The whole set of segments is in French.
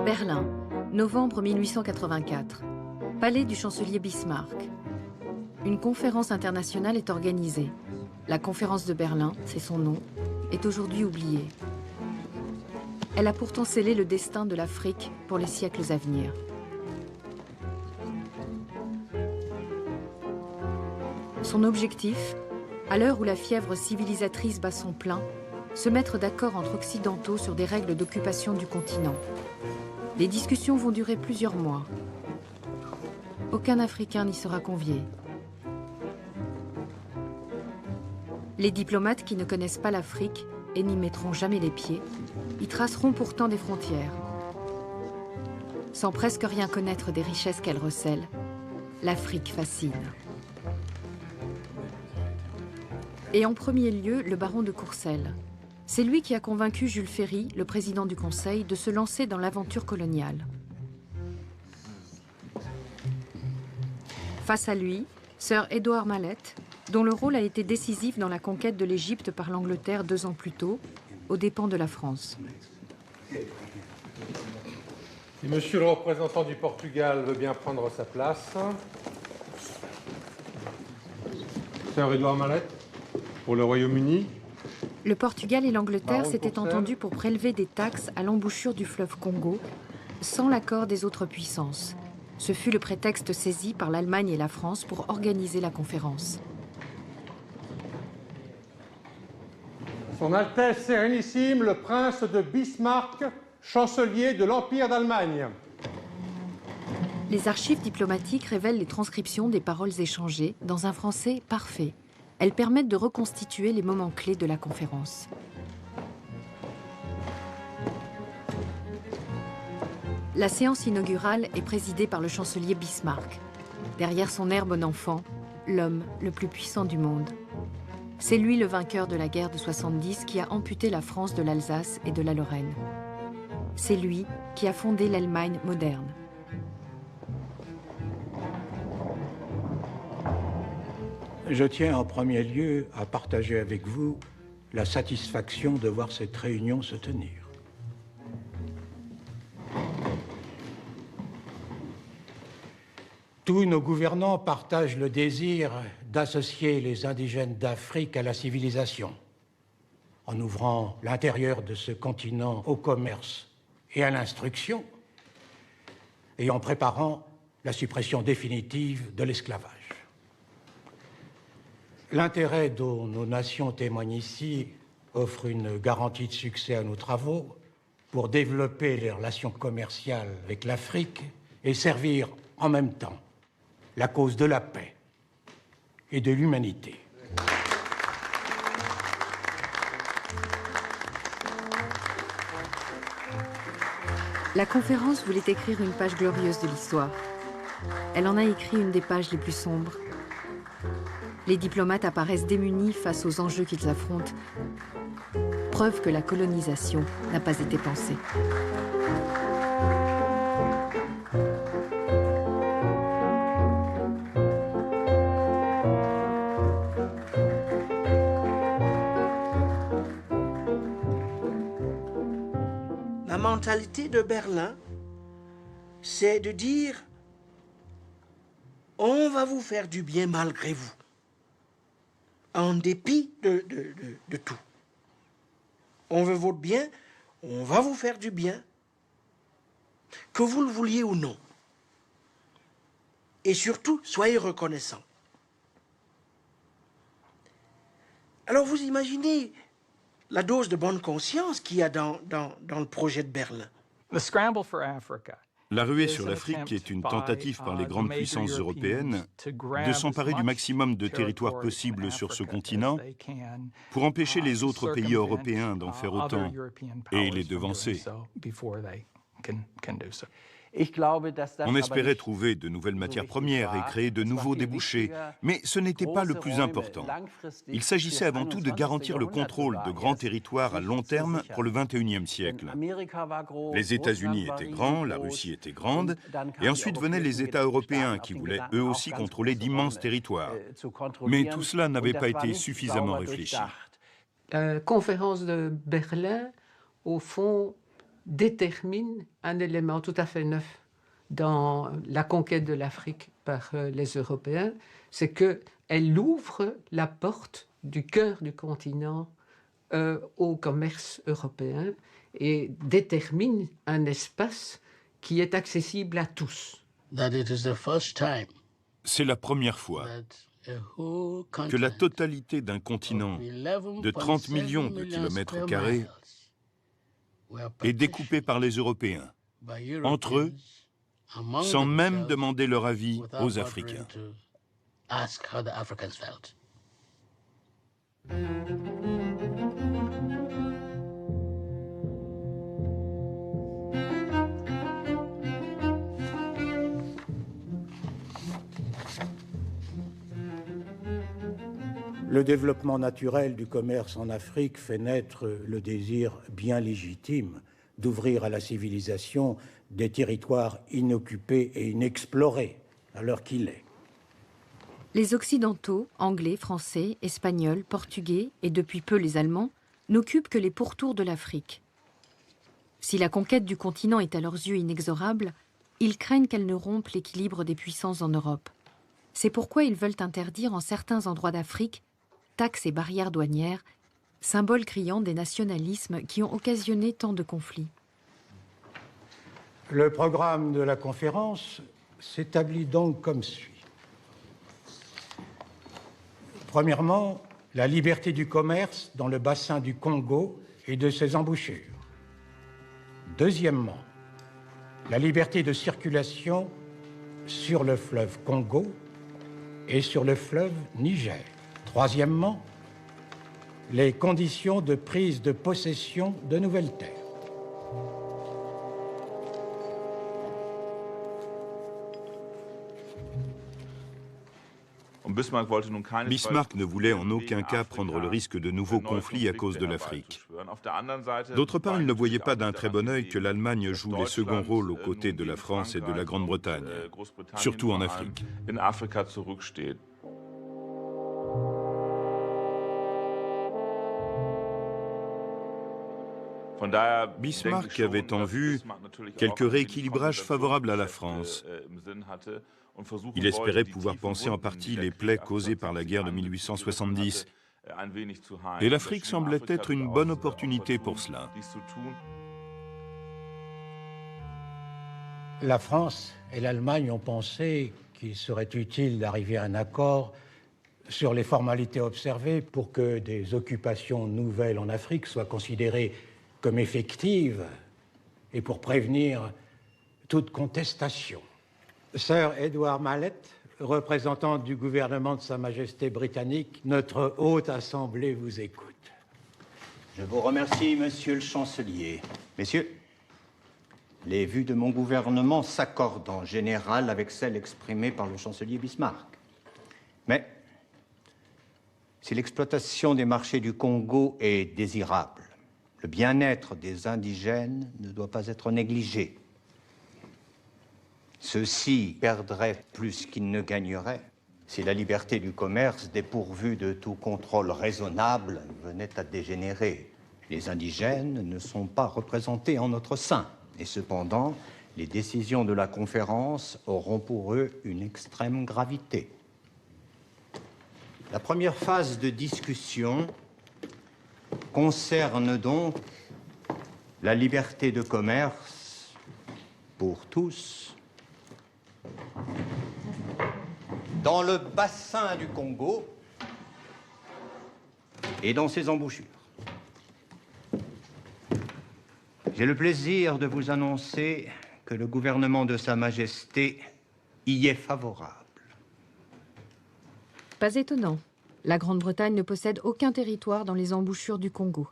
Berlin, novembre 1884. Palais du chancelier Bismarck. Une conférence internationale est organisée. La conférence de Berlin, c'est son nom, est aujourd'hui oubliée. Elle a pourtant scellé le destin de l'Afrique pour les siècles à venir. Son objectif, à l'heure où la fièvre civilisatrice bat son plein, se mettre d'accord entre occidentaux sur des règles d'occupation du continent. Les discussions vont durer plusieurs mois. Aucun Africain n'y sera convié. Les diplomates qui ne connaissent pas l'Afrique et n'y mettront jamais les pieds, y traceront pourtant des frontières. Sans presque rien connaître des richesses qu'elle recèle, l'Afrique fascine. Et en premier lieu, le baron de Courcelles. C'est lui qui a convaincu Jules Ferry, le président du Conseil, de se lancer dans l'aventure coloniale. Face à lui, Sir Edward Mallet, dont le rôle a été décisif dans la conquête de l'Égypte par l'Angleterre 2 ans plus tôt, aux dépens de la France. Si monsieur le représentant du Portugal veut bien prendre sa place. Sir Edward Mallet, pour le Royaume-Uni. Le Portugal et l'Angleterre s'étaient entendus pour prélever des taxes à l'embouchure du fleuve Congo, sans l'accord des autres puissances. Ce fut le prétexte saisi par l'Allemagne et la France pour organiser la conférence. Son Altesse Sérénissime, le prince de Bismarck, chancelier de l'Empire d'Allemagne. Les archives diplomatiques révèlent les transcriptions des paroles échangées dans un français parfait. Elles permettent de reconstituer les moments clés de la conférence. La séance inaugurale est présidée par le chancelier Bismarck. Derrière son air bon enfant, l'homme le plus puissant du monde. C'est lui le vainqueur de la guerre de 70 qui a amputé la France de l'Alsace et de la Lorraine. C'est lui qui a fondé l'Allemagne moderne. Je tiens en premier lieu à partager avec vous la satisfaction de voir cette réunion se tenir. Tous nos gouvernants partagent le désir d'associer les indigènes d'Afrique à la civilisation, en ouvrant l'intérieur de ce continent au commerce et à l'instruction, et en préparant la suppression définitive de l'esclavage. L'intérêt dont nos nations témoignent ici offre une garantie de succès à nos travaux pour développer les relations commerciales avec l'Afrique et servir en même temps la cause de la paix et de l'humanité. La conférence voulait écrire une page glorieuse de l'histoire. Elle en a écrit une des pages les plus sombres. Les diplomates apparaissent démunis face aux enjeux qu'ils affrontent. Preuve que la colonisation n'a pas été pensée. La mentalité de Berlin, c'est de dire on va vous faire du bien malgré vous, en dépit de tout. On veut votre bien, on va vous faire du bien, que vous le vouliez ou non. Et surtout, soyez reconnaissants. Alors vous imaginez la dose de bonne conscience qu'il y a dans le projet de Berlin. La ruée sur l'Afrique est une tentative par les grandes puissances européennes de s'emparer du maximum de territoires possible sur ce continent pour empêcher les autres pays européens d'en faire autant et les devancer. On espérait trouver de nouvelles matières premières et créer de nouveaux débouchés, mais ce n'était pas le plus important. Il s'agissait avant tout de garantir le contrôle de grands territoires à long terme pour le XXIe siècle. Les États-Unis étaient grands, la Russie était grande, et ensuite venaient les États européens qui voulaient eux aussi contrôler d'immenses territoires. Mais tout cela n'avait pas été suffisamment réfléchi. La conférence de Berlin, au fond, détermine un élément tout à fait neuf dans la conquête de l'Afrique par les Européens, c'est qu'elle ouvre la porte du cœur du continent au commerce européen et détermine un espace qui est accessible à tous. C'est la première fois que la totalité d'un continent de 30 millions de kilomètres carrés est découpée par les Européens, entre eux, sans même demander leur avis aux Africains. Le développement naturel du commerce en Afrique fait naître le désir bien légitime d'ouvrir à la civilisation des territoires inoccupés et inexplorés, à l'heure qu'il est. Les Occidentaux, Anglais, Français, Espagnols, Portugais et depuis peu les Allemands, n'occupent que les pourtours de l'Afrique. Si la conquête du continent est à leurs yeux inexorable, ils craignent qu'elle ne rompe l'équilibre des puissances en Europe. C'est pourquoi ils veulent interdire en certains endroits d'Afrique taxes et barrières douanières, symboles criants des nationalismes qui ont occasionné tant de conflits. Le programme de la conférence s'établit donc comme suit. Premièrement, la liberté du commerce dans le bassin du Congo et de ses embouchures. Deuxièmement, la liberté de circulation sur le fleuve Congo et sur le fleuve Niger. Troisièmement, les conditions de prise de possession de nouvelles terres. Bismarck ne voulait en aucun cas prendre le risque de nouveaux conflits à cause de l'Afrique. D'autre part, il ne voyait pas d'un très bon œil que l'Allemagne joue les seconds rôles aux côtés de la France et de la Grande-Bretagne, surtout en Afrique. Bismarck avait en vue quelques rééquilibrages favorables à la France. Il espérait pouvoir panser en partie les plaies causées par la guerre de 1870. Et l'Afrique semblait être une bonne opportunité pour cela. La France et l'Allemagne ont pensé qu'il serait utile d'arriver à un accord sur les formalités observées pour que des occupations nouvelles en Afrique soient considérées comme effectives et pour prévenir toute contestation. Sir Edward Mallet, représentant du gouvernement de Sa Majesté britannique, notre haute assemblée vous écoute. Je vous remercie, monsieur le chancelier. Messieurs, les vues de mon gouvernement s'accordent en général avec celles exprimées par le chancelier Bismarck. Mais si l'exploitation des marchés du Congo est désirable, le bien-être des indigènes ne doit pas être négligé. Ceux-ci perdraient plus qu'ils ne gagneraient si la liberté du commerce, dépourvue de tout contrôle raisonnable, venait à dégénérer. Les indigènes ne sont pas représentés en notre sein, et cependant, les décisions de la conférence auront pour eux une extrême gravité. La première phase de discussion concerne donc la liberté de commerce pour tous dans le bassin du Congo et dans ses embouchures. J'ai le plaisir de vous annoncer que le gouvernement de Sa Majesté y est favorable. Pas étonnant. La Grande-Bretagne ne possède aucun territoire dans les embouchures du Congo,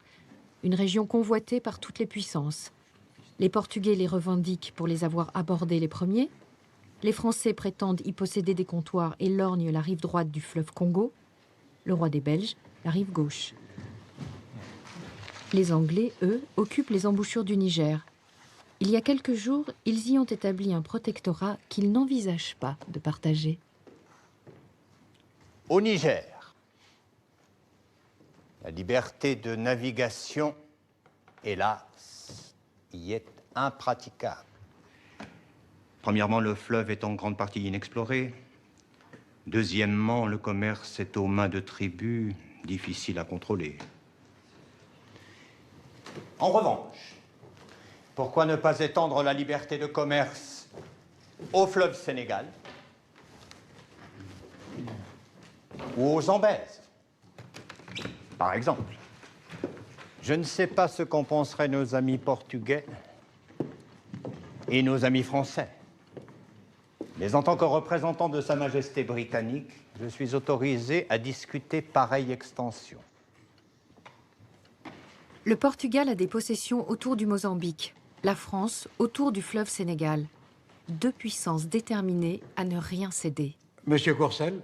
une région convoitée par toutes les puissances. Les Portugais les revendiquent pour les avoir abordés les premiers, les Français prétendent y posséder des comptoirs et lorgnent la rive droite du fleuve Congo, le roi des Belges, la rive gauche. Les Anglais, eux, occupent les embouchures du Niger. Il y a quelques jours, ils y ont établi un protectorat qu'ils n'envisagent pas de partager. Au Niger, la liberté de navigation, hélas, y est impraticable. Premièrement, le fleuve est en grande partie inexploré. Deuxièmement, le commerce est aux mains de tribus difficiles à contrôler. En revanche, pourquoi ne pas étendre la liberté de commerce au fleuve Sénégal ou aux Zambèzes, par exemple? Je ne sais pas ce qu'en penseraient nos amis portugais et nos amis français. Mais en tant que représentant de Sa Majesté britannique, je suis autorisé à discuter pareille extension. Le Portugal a des possessions autour du Mozambique, la France autour du fleuve Sénégal. Deux puissances déterminées à ne rien céder. Monsieur Courcelles?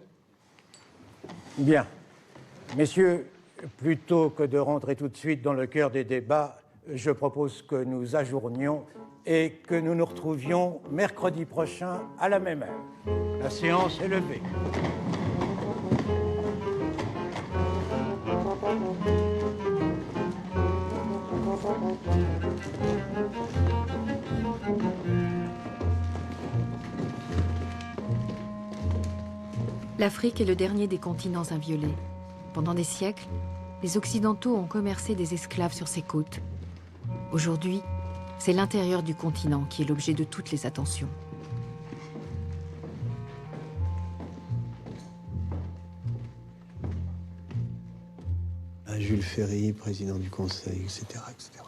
Bien. Messieurs, plutôt que de rentrer tout de suite dans le cœur des débats, je propose que nous ajournions et que nous nous retrouvions mercredi prochain à la même heure. La séance est levée. L'Afrique est le dernier des continents inviolés. Pendant des siècles, les Occidentaux ont commercé des esclaves sur ses côtes. Aujourd'hui, c'est l'intérieur du continent qui est l'objet de toutes les attentions. À Jules Ferry, président du Conseil, etc., etc.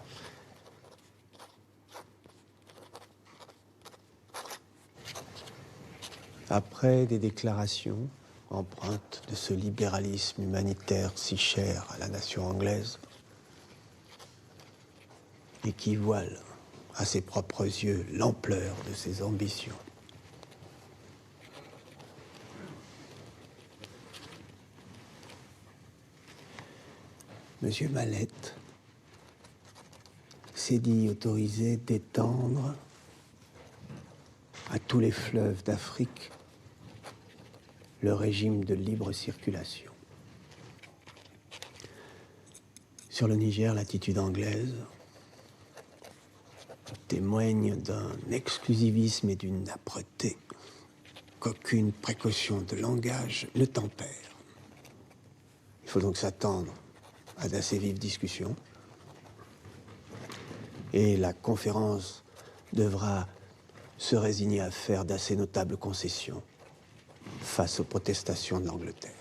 Après des déclarations empreintes de ce libéralisme humanitaire si cher à la nation anglaise, et qui voile à ses propres yeux l'ampleur de ses ambitions, Monsieur Mallette s'est dit autorisé d'étendre à tous les fleuves d'Afrique le régime de libre circulation. Sur le Niger, l'attitude anglaise témoigne d'un exclusivisme et d'une âpreté qu'aucune précaution de langage ne tempère. Il faut donc s'attendre à d'assez vives discussions et la conférence devra se résigner à faire d'assez notables concessions face aux protestations de l'Angleterre.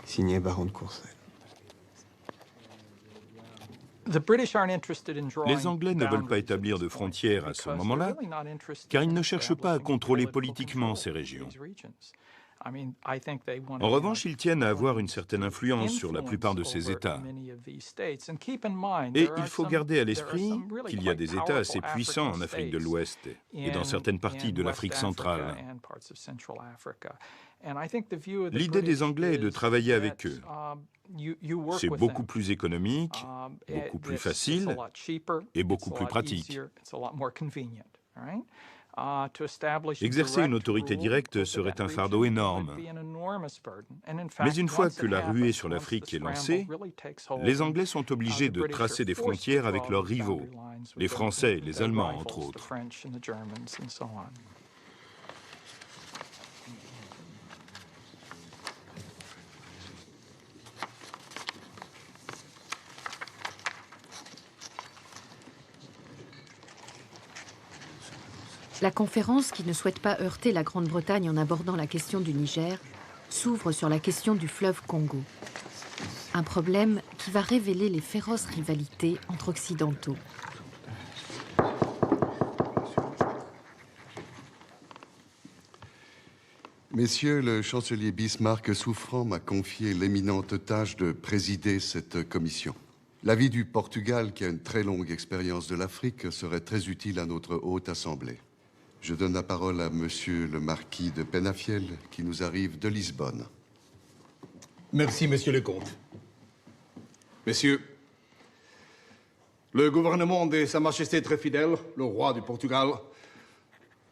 Signé Baron de Courcelles. Les Anglais ne veulent pas établir de frontières à ce moment-là, car ils ne cherchent pas à contrôler politiquement ces régions. En revanche, ils tiennent à avoir une certaine influence sur la plupart de ces États. Et il faut garder à l'esprit qu'il y a des États assez puissants en Afrique de l'Ouest et dans certaines parties de l'Afrique centrale. L'idée des Anglais est de travailler avec eux. C'est beaucoup plus économique, beaucoup plus facile et beaucoup plus pratique. Exercer une autorité directe serait un fardeau énorme. Mais une fois que la ruée sur l'Afrique est lancée, les Anglais sont obligés de tracer des frontières avec leurs rivaux, les Français et les Allemands, entre autres. La conférence, qui ne souhaite pas heurter la Grande-Bretagne en abordant la question du Niger, s'ouvre sur la question du fleuve Congo. Un problème qui va révéler les féroces rivalités entre Occidentaux. Messieurs, le chancelier Bismarck souffrant m'a confié l'éminente tâche de présider cette commission. L'avis du Portugal, qui a une très longue expérience de l'Afrique, serait très utile à notre haute assemblée. Je donne la parole à monsieur le marquis de Penafiel, qui nous arrive de Lisbonne. Merci, monsieur le comte. Messieurs, le gouvernement de Sa Majesté très fidèle, le roi du Portugal,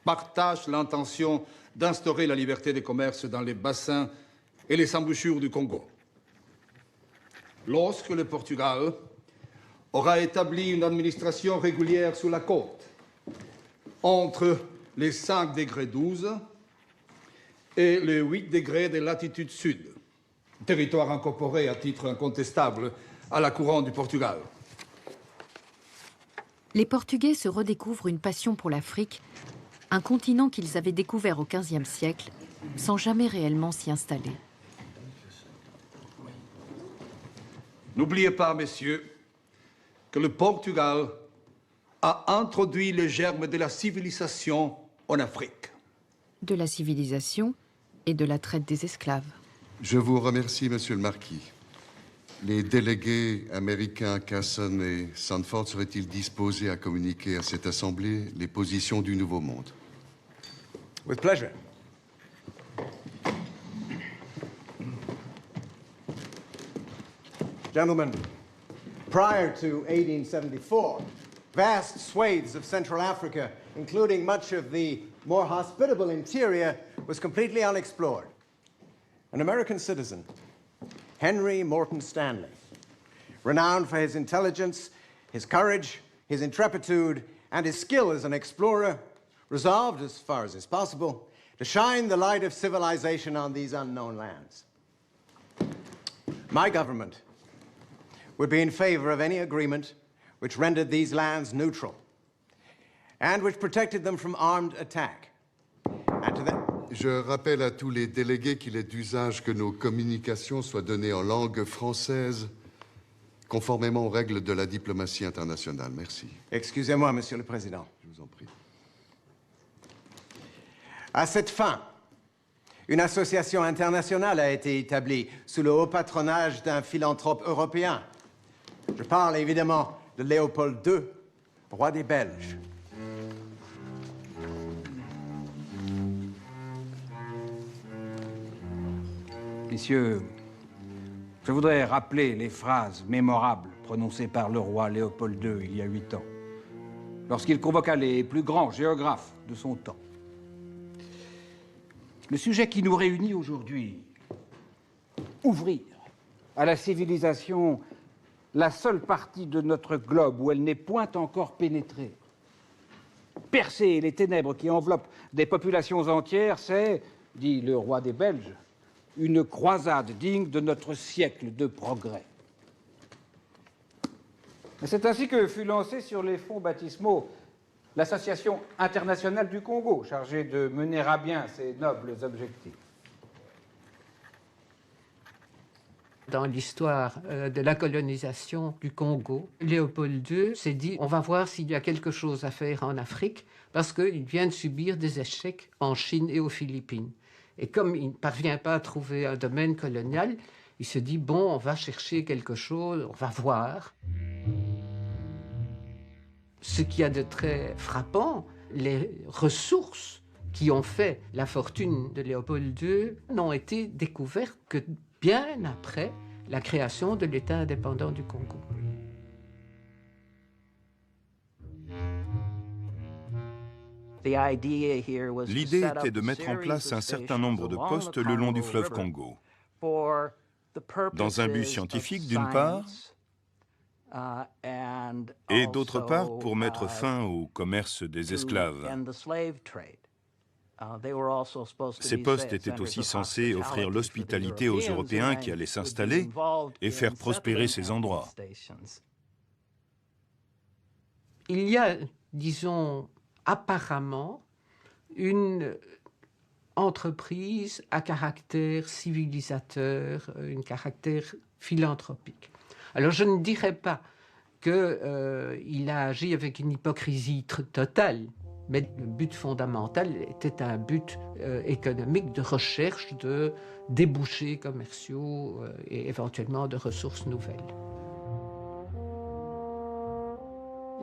partage l'intention d'instaurer la liberté de commerce dans les bassins et les embouchures du Congo. lorsque le Portugal aura établi une administration régulière sur la côte, entre les 5 degrés 12 et les 8 degrés de latitude sud, territoire incorporé à titre incontestable à la couronne du Portugal. Les Portugais se redécouvrent une passion pour l'Afrique, un continent qu'ils avaient découvert au XVe siècle, sans jamais réellement s'y installer. N'oubliez pas, messieurs, que le Portugal a introduit les germes de la civilisation en Afrique. De la civilisation et de la traite des esclaves. Je vous remercie, Monsieur le Marquis. Les délégués américains Casson et Sanford seraient-ils disposés à communiquer à cette Assemblée les positions du Nouveau Monde? With pleasure. Gentlemen, prior to 1874, vast swathes of Central Africa, including much of the more hospitable interior, was completely unexplored. An American citizen, Henry Morton Stanley, renowned for his intelligence, his courage, his intrepidity, and his skill as an explorer, resolved, as far as is possible, to shine the light of civilization on these unknown lands. My government would be in favor of any agreement which rendered these lands neutral and which protected them from armed attack. And to that... Je rappelle à tous les délégués qu'il est d'usage que nos communications soient données en langue française, conformément aux règles de la diplomatie internationale. Merci. Excusez-moi, Monsieur le Président. Je vous en prie. À cette fin, une association internationale a été établie sous le haut patronage d'un philanthrope européen. Je parle évidemment de Léopold II, roi des Belges. Messieurs, je voudrais rappeler les phrases mémorables prononcées par le roi Léopold II il y a 8 ans, lorsqu'il convoqua les plus grands géographes de son temps. Le sujet qui nous réunit aujourd'hui, ouvrir à la civilisation la seule partie de notre globe où elle n'est point encore pénétrée, percer les ténèbres qui enveloppent des populations entières, c'est, dit le roi des Belges, une croisade digne de notre siècle de progrès. C'est ainsi que fut lancée sur les fonds baptismaux l'Association internationale du Congo, chargée de mener à bien ces nobles objectifs. Dans l'histoire de la colonisation du Congo, Léopold II s'est dit « on va voir s'il y a quelque chose à faire en Afrique » parce qu'il vient de subir des échecs en Chine et aux Philippines. Et comme il ne parvient pas à trouver un domaine colonial, il se dit « bon, on va chercher quelque chose, on va voir ». Ce qu'il y a de très frappant, les ressources qui ont fait la fortune de Léopold II n'ont été découvertes que bien après la création de l'État indépendant du Congo. L'idée était de mettre en place un certain nombre de postes le long du fleuve Congo, dans un but scientifique d'une part, et d'autre part pour mettre fin au commerce des esclaves. Ces postes étaient aussi censés offrir l'hospitalité aux Européens qui allaient s'installer et faire prospérer ces endroits. Il y a, disons, apparemment, une entreprise à caractère civilisateur, un caractère philanthropique. Alors, je ne dirais pas qu'il a agi avec une hypocrisie totale, mais le but fondamental était un but économique de recherche de débouchés commerciaux et éventuellement de ressources nouvelles.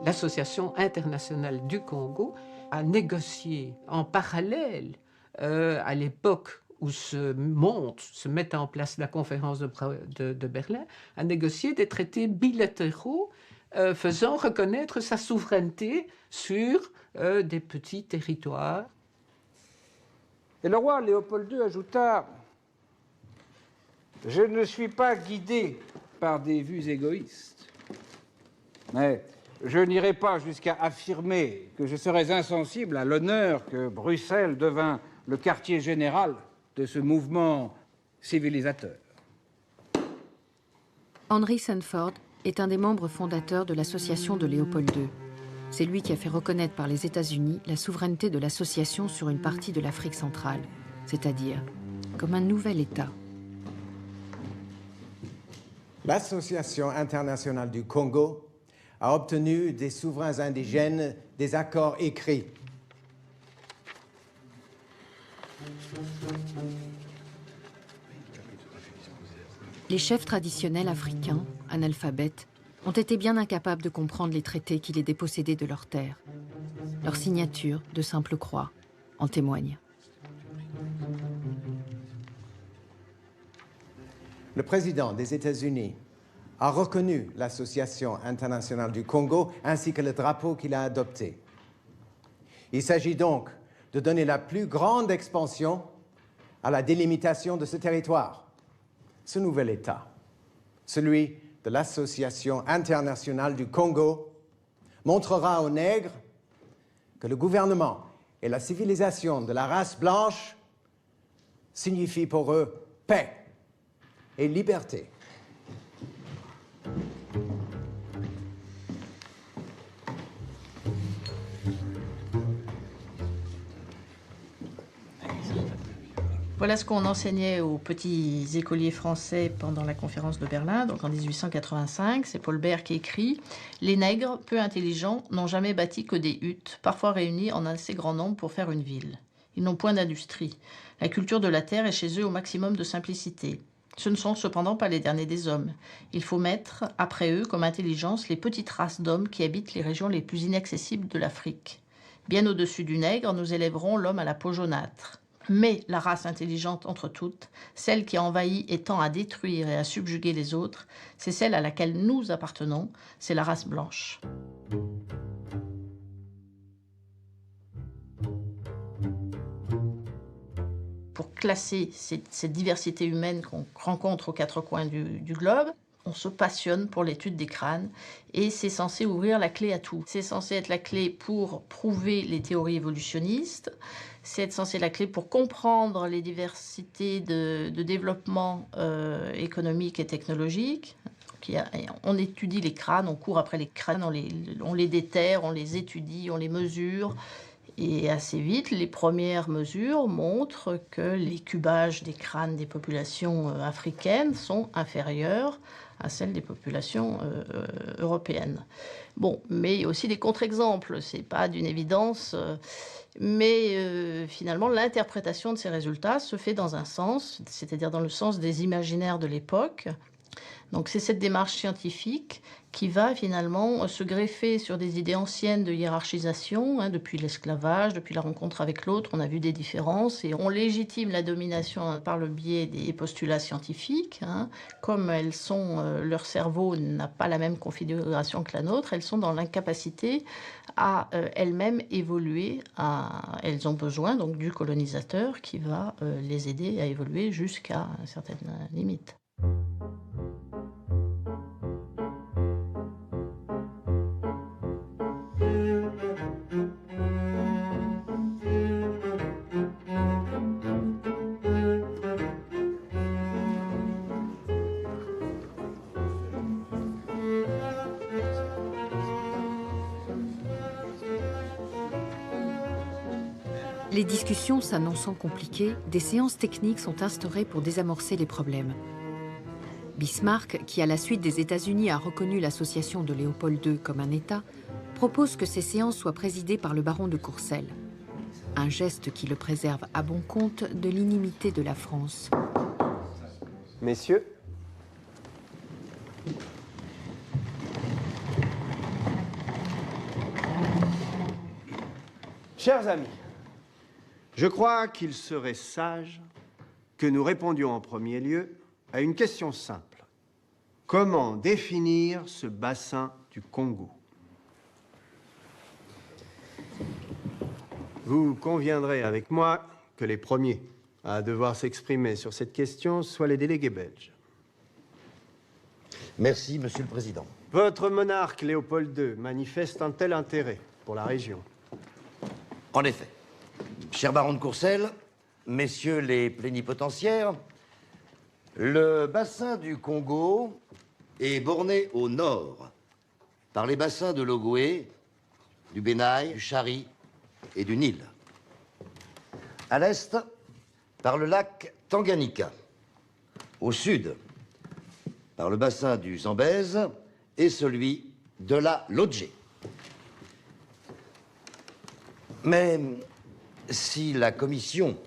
L'Association internationale du Congo a négocié en parallèle à l'époque où se met en place la conférence de Berlin, a négocié des traités bilatéraux faisant reconnaître sa souveraineté sur des petits territoires. Et le roi Léopold II ajouta « Je ne suis pas guidé par des vues égoïstes. Mais je n'irai pas jusqu'à affirmer que je serais insensible à l'honneur que Bruxelles devint le quartier général de ce mouvement civilisateur. Henry Sanford est un des membres fondateurs de l'association de Léopold II. C'est lui qui a fait reconnaître par les États-Unis la souveraineté de l'association sur une partie de l'Afrique centrale, c'est-à-dire comme un nouvel État. L'Association internationale du Congo a obtenu des souverains indigènes des accords écrits. Les chefs traditionnels africains, analphabètes, ont été bien incapables de comprendre les traités qui les dépossédaient de leurs terres. Leur signature, de simples croix, en témoigne. Le président des États-Unis a reconnu l'Association internationale du Congo ainsi que le drapeau qu'il a adopté. Il s'agit donc de donner la plus grande expansion à la délimitation de ce territoire. Ce nouvel État, celui de l'Association internationale du Congo, montrera aux nègres que le gouvernement et la civilisation de la race blanche signifient pour eux paix et liberté. Voilà ce qu'on enseignait aux petits écoliers français pendant la conférence de Berlin, donc en 1885. C'est Paul Bert qui écrit « Les nègres, peu intelligents, n'ont jamais bâti que des huttes, parfois réunies en assez grand nombre pour faire une ville. Ils n'ont point d'industrie. La culture de la terre est chez eux au maximum de simplicité. Ce ne sont cependant pas les derniers des hommes. Il faut mettre, après eux, comme intelligence, les petites races d'hommes qui habitent les régions les plus inaccessibles de l'Afrique. Bien au-dessus du nègre, nous élèverons l'homme à la peau jaunâtre. Mais la race intelligente entre toutes, celle qui envahit et tend à détruire et à subjuguer les autres, c'est celle à laquelle nous appartenons, c'est la race blanche. » Pour classer cette diversité humaine qu'on rencontre aux quatre coins du globe, on se passionne pour l'étude des crânes et c'est censé ouvrir la clé à tout. C'est censé être la clé pour prouver les théories évolutionnistes, c'est censé être la clé pour comprendre les diversités de développement économique et technologique. On étudie les crânes, on court après les crânes, on les déterre, on les étudie, on les mesure. Et assez vite, les premières mesures montrent que les cubages des crânes des populations africaines sont inférieurs à celles des populations européennes. Bon, mais il y a aussi des contre-exemples, c'est pas d'une évidence, mais finalement l'interprétation de ces résultats se fait dans un sens, c'est-à-dire dans le sens des imaginaires de l'époque. Donc c'est cette démarche scientifique qui va finalement se greffer sur des idées anciennes de hiérarchisation, depuis l'esclavage, depuis la rencontre avec l'autre, on a vu des différences et on légitime la domination par le biais des postulats scientifiques. Comme elles sont, leur cerveau n'a pas la même configuration que la nôtre, elles sont dans l'incapacité à elles-mêmes évoluer, elles ont besoin donc du colonisateur qui va les aider à évoluer jusqu'à certaines limites. Les discussions s'annonçant compliquées, des séances techniques sont instaurées pour désamorcer les problèmes. Bismarck, qui à la suite des États-Unis a reconnu l'association de Léopold II comme un État, propose que ces séances soient présidées par le baron de Courcelles. Un geste qui le préserve à bon compte de l'inimité de la France. Messieurs, chers amis, je crois qu'il serait sage que nous répondions en premier lieu à une question simple. Comment définir ce bassin du Congo? Vous conviendrez avec moi que les premiers à devoir s'exprimer sur cette question soient les délégués belges. Merci, Monsieur le Président. Votre monarque, Léopold II, manifeste un tel intérêt pour la région. En effet. Cher baron de Courcelles, messieurs les plénipotentiaires, le bassin du Congo est borné au nord par les bassins de l'Ogooué, du Benaï, du Chari et du Nil. À l'est, par le lac Tanganyika. Au sud, par le bassin du Zambèze et celui de la Lodgé. Mais si la Commission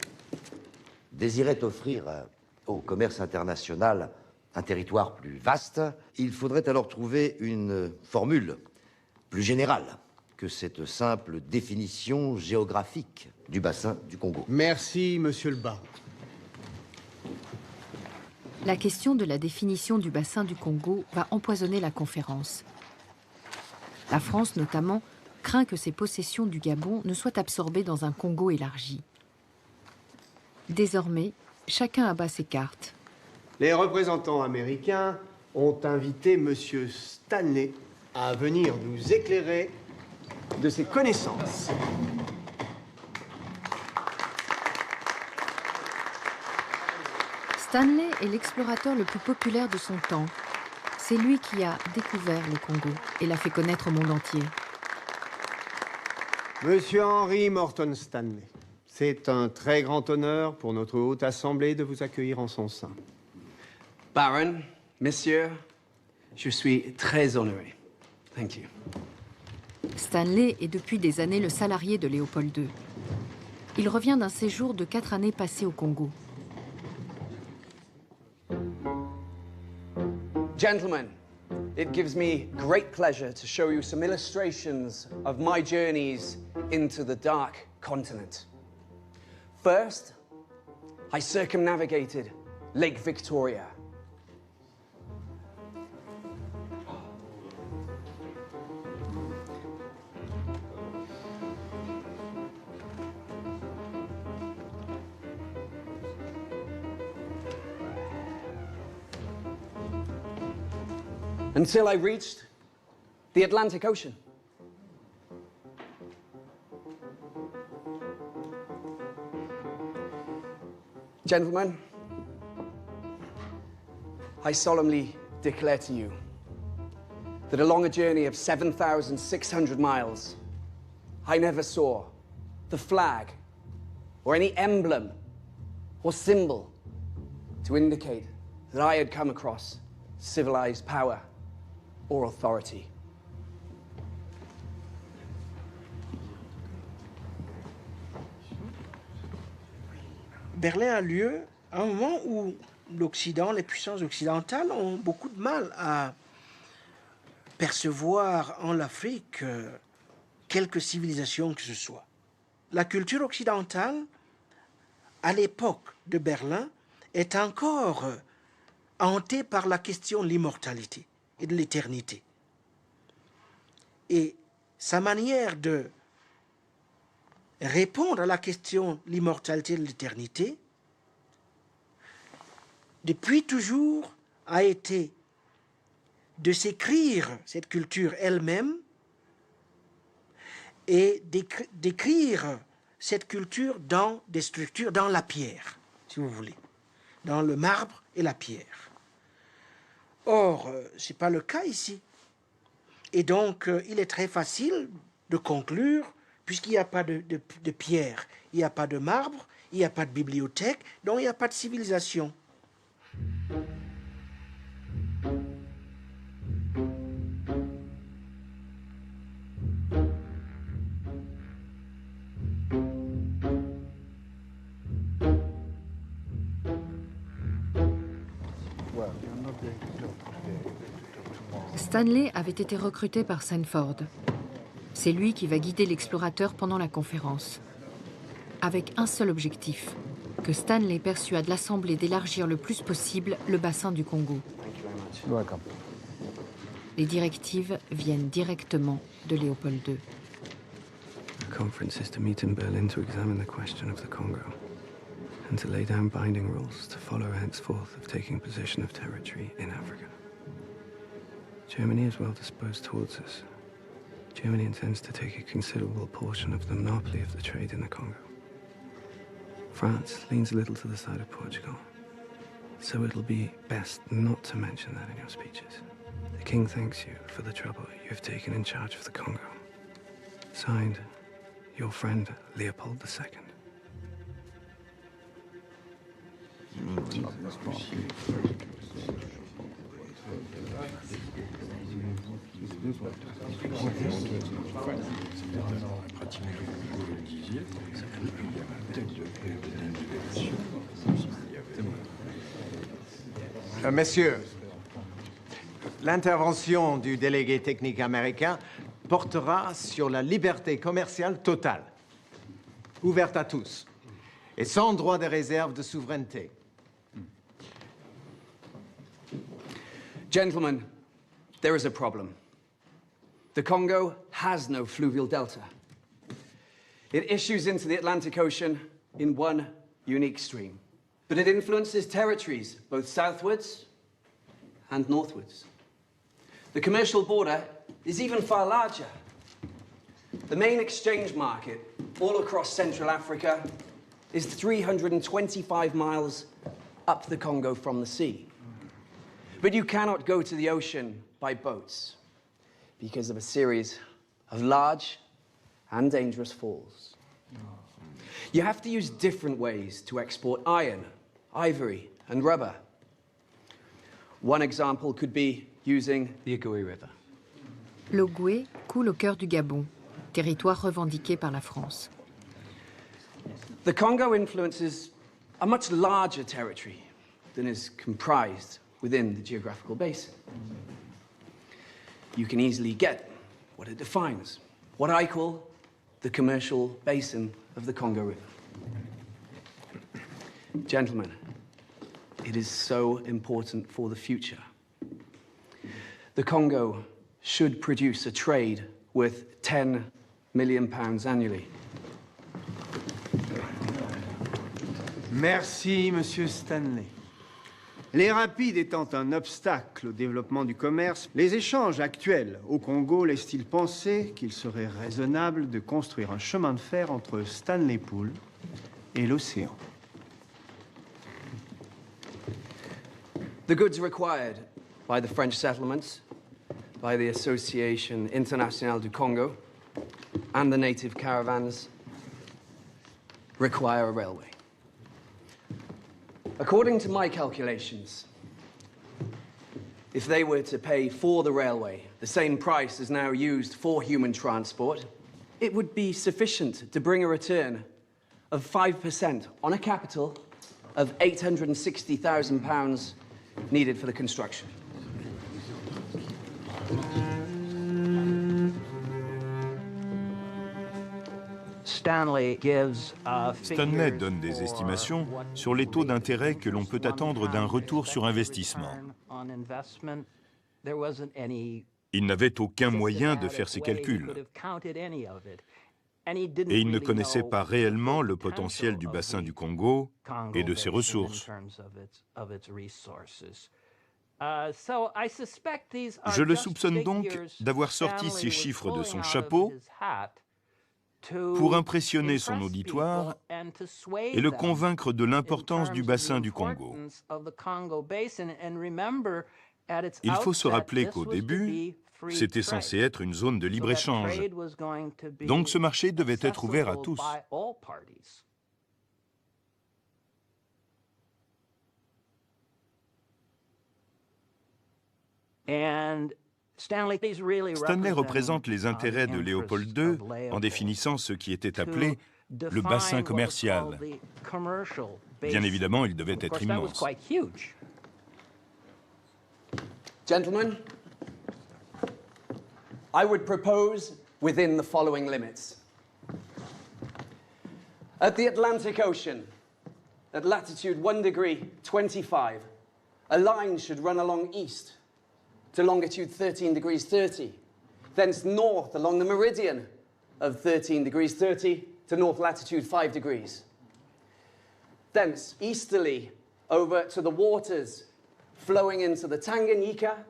désirait offrir au commerce international un territoire plus vaste, il faudrait alors trouver une formule plus générale que cette simple définition géographique du bassin du Congo. Merci, monsieur le baron. La question de la définition du bassin du Congo va empoisonner la conférence. La France, notamment, craint que ses possessions du Gabon ne soient absorbées dans un Congo élargi. Désormais, chacun abat ses cartes. Les représentants américains ont invité monsieur Stanley à venir nous éclairer de ses connaissances. Stanley est l'explorateur le plus populaire de son temps. C'est lui qui a découvert le Congo et l'a fait connaître au monde entier. Monsieur Henry Morton Stanley, c'est un très grand honneur pour notre Haute Assemblée de vous accueillir en son sein. Baron, messieurs, je suis très honoré. Thank you. Stanley est depuis des années le salarié de Léopold II. Il revient d'un séjour de 4 années passées au Congo. Gentlemen, it gives me great pleasure to show you some illustrations of my journeys into the Dark Continent. First, I circumnavigated Lake Victoria. Until I reached the Atlantic Ocean. Gentlemen, I solemnly declare to you that along a journey of 7,600 miles, I never saw the flag or any emblem or symbol to indicate that I had come across civilized power or authority. Berlin a lieu à un moment où l'Occident, les puissances occidentales ont beaucoup de mal à percevoir en l'Afrique quelque civilisation que ce soit. La culture occidentale, à l'époque de Berlin, est encore hantée par la question de l'immortalité et de l'éternité. Et sa manière de répondre à la question de l'immortalité et de l'éternité, depuis toujours, a été de s'écrire cette culture elle-même et d'écrire cette culture dans des structures, dans la pierre, si vous voulez, dans le marbre et la pierre. Or, ce n'est pas le cas ici. Et donc, il est très facile de conclure, puisqu'il n'y a pas de pierre, il n'y a pas de marbre, il n'y a pas de bibliothèque, donc il n'y a pas de civilisation. Stanley avait été recruté par Sanford. C'est lui qui va guider l'explorateur pendant la conférence. Avec un seul objectif, que Stanley persuade l'Assemblée d'élargir le plus possible le bassin du Congo. Les directives viennent directement de Léopold II. The conference is to meet in Berlin to examine the question of the Congo and to lay down binding rules to follow henceforth of taking possession of territory in Africa. Germany is well disposed towards us. Germany intends to take a considerable portion of the monopoly of the trade in the Congo. France leans a little to the side of Portugal, so it'll be best not to mention that in your speeches. The King thanks you for the trouble you have taken in charge of the Congo. Signed, your friend Leopold II. Messieurs, l'intervention du délégué technique américain portera sur la liberté commerciale totale, ouverte à tous, et sans droit de réserve de souveraineté. Gentlemen, there is a problem. The Congo has no fluvial delta. It issues into the Atlantic Ocean in one unique stream, but it influences territories both southwards and northwards. The commercial border is even far larger. The main exchange market all across Central Africa is 325 miles up the Congo from the sea. But you cannot go to the ocean by boats because of a series of large and dangerous falls. You have to use different ways to export iron, ivory, and rubber. One example could be using the Ogoué River. L'Ogoué coule au cœur du Gabon, territoire revendiqué par la France. The Congo influences a much larger territory than is comprised within the geographical basin. You can easily get what it defines, what I call the commercial basin of the Congo River. Gentlemen, it is so important for the future. The Congo should produce a trade worth £10 million annually. Merci, Monsieur Stanley. Les rapides étant un obstacle au développement du commerce, les échanges actuels au Congo laissent-ils penser qu'il serait raisonnable de construire un chemin de fer entre Stanley Pool et l'océan? The goods required by the French settlements, by the Association Internationale du Congo, and the native caravans require a railway. According to my calculations, if they were to pay for the railway the same price as now used for human transport, it would be sufficient to bring a return of 5% on a capital of £860,000 needed for the construction. Stanley donne des estimations sur les taux d'intérêt que l'on peut attendre d'un retour sur investissement. Il n'avait aucun moyen de faire ces calculs. Et il ne connaissait pas réellement le potentiel du bassin du Congo et de ses ressources. Je le soupçonne donc d'avoir sorti ces chiffres de son chapeau pour impressionner son auditoire et le convaincre de l'importance du bassin du Congo. Il faut se rappeler qu'au début, c'était censé être une zone de libre-échange. Donc ce marché devait être ouvert à tous. Stanley représente les intérêts de Léopold II en définissant ce qui était appelé le bassin commercial. Bien évidemment, il devait être immense. Gentlemen, I would propose within the following limits. At the Atlantic Ocean, at latitude 1 degree 25, a line should run along east to longitude 13 degrees 30, thence north along the meridian of 13 degrees 30 to north latitude 5 degrees. Thence easterly over to the waters flowing into the Tanganyika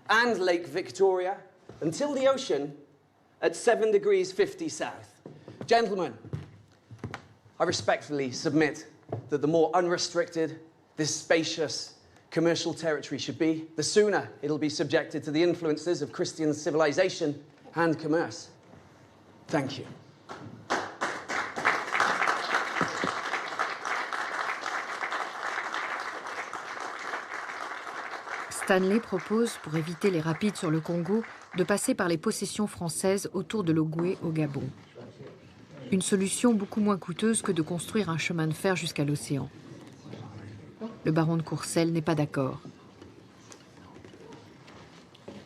and Lake Victoria until the ocean at 7 degrees 50 south. Gentlemen, I respectfully submit that the more unrestricted this spacious commercial territory should be, the sooner it'll be subjected to the influences of Christian civilization and commerce. Thank you. Stanley propose, pour éviter les rapides sur le Congo, de passer par les possessions françaises autour de l'Ogooué au Gabon. Une solution beaucoup moins coûteuse que de construire un chemin de fer jusqu'à l'océan. Le baron de Courcelles n'est pas d'accord.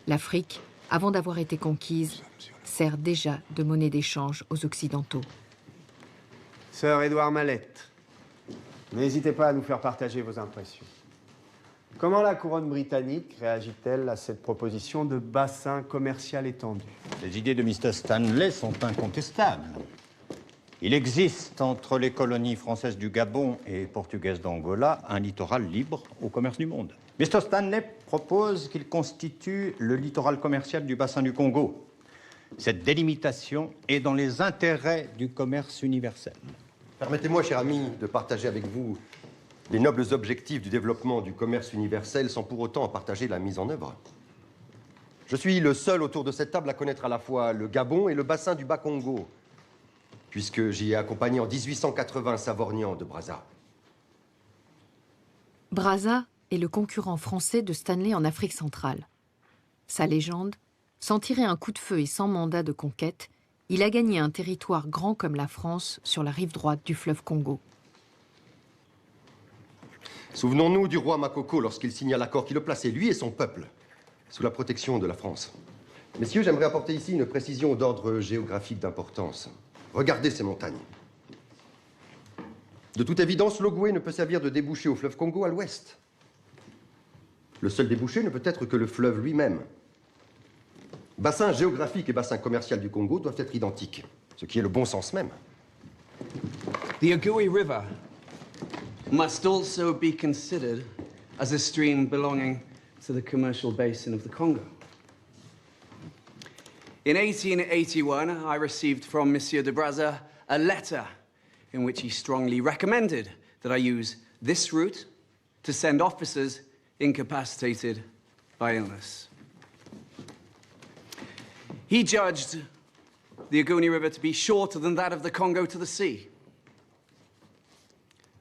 L'Afrique, avant d'avoir été conquise, sert déjà de monnaie d'échange aux Occidentaux. Sir Édouard Mallette, n'hésitez pas à nous faire partager vos impressions. Comment la couronne britannique réagit-elle à cette proposition de bassin commercial étendu? Les idées de Mr. Stanley sont incontestables. Il existe entre les colonies françaises du Gabon et portugaises d'Angola un littoral libre au commerce du monde. Mr. Stanley propose qu'il constitue le littoral commercial du bassin du Congo. Cette délimitation est dans les intérêts du commerce universel. Permettez-moi, cher ami, de partager avec vous les nobles objectifs du développement du commerce universel sans pour autant en partager la mise en œuvre. Je suis le seul autour de cette table à connaître à la fois le Gabon et le bassin du Bas-Congo, puisque j'y ai accompagné en 1880 Savorgnan de Brazza. Brazza est le concurrent français de Stanley en Afrique centrale. Sa légende, sans tirer un coup de feu et sans mandat de conquête, il a gagné un territoire grand comme la France sur la rive droite du fleuve Congo. Souvenons-nous du roi Makoko lorsqu'il signa l'accord qui le plaçait, lui et son peuple, sous la protection de la France. Messieurs, j'aimerais apporter ici une précision d'ordre géographique d'importance. Regardez ces montagnes. De toute évidence, l'Ogooué ne peut servir de débouché au fleuve Congo à l'ouest. Le seul débouché ne peut être que le fleuve lui-même. Bassin géographique et bassin commercial du Congo doivent être identiques, ce qui est le bon sens même. The Ogooué River must also be considered as a stream belonging to the commercial basin of the Congo. In 1881, I received from Monsieur de Brazza a letter in which he strongly recommended that I use this route to send officers incapacitated by illness. He judged the Ogoni River to be shorter than that of the Congo to the sea.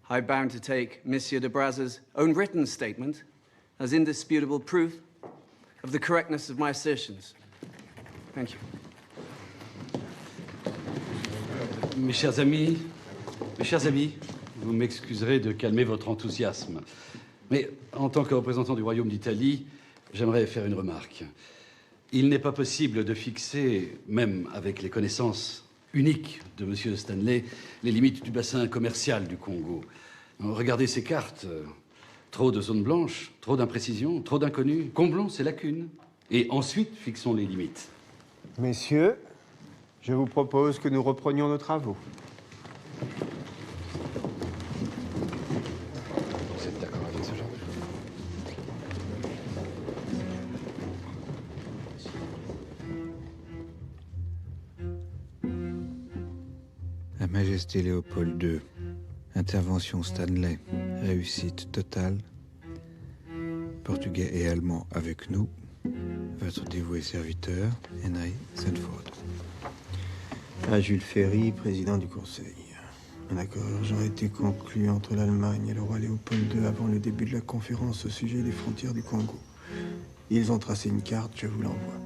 I'm bound to take Monsieur de Brazza's own written statement as indisputable proof of the correctness of my assertions. Thank you. Mes chers amis, vous m'excuserez de calmer votre enthousiasme. Mais en tant que représentant du Royaume d'Italie, j'aimerais faire une remarque. Il n'est pas possible de fixer, même avec les connaissances uniques de M. Stanley, les limites du bassin commercial du Congo. Regardez ces cartes. Trop de zones blanches, trop d'imprécisions, trop d'inconnus. Comblons ces lacunes et ensuite fixons les limites. Messieurs, je vous propose que nous reprenions nos travaux. Vous êtes d'accord avec ce genre de choses? Sa Majesté Léopold II. Intervention Stanley. Réussite totale. Portugais et Allemand avec nous. Votre dévoué serviteur, Henry Sanford. À Jules Ferry, président du Conseil. Un accord urgent a été conclu entre l'Allemagne et le roi Léopold II avant le début de la conférence au sujet des frontières du Congo. Ils ont tracé une carte, je vous l'envoie.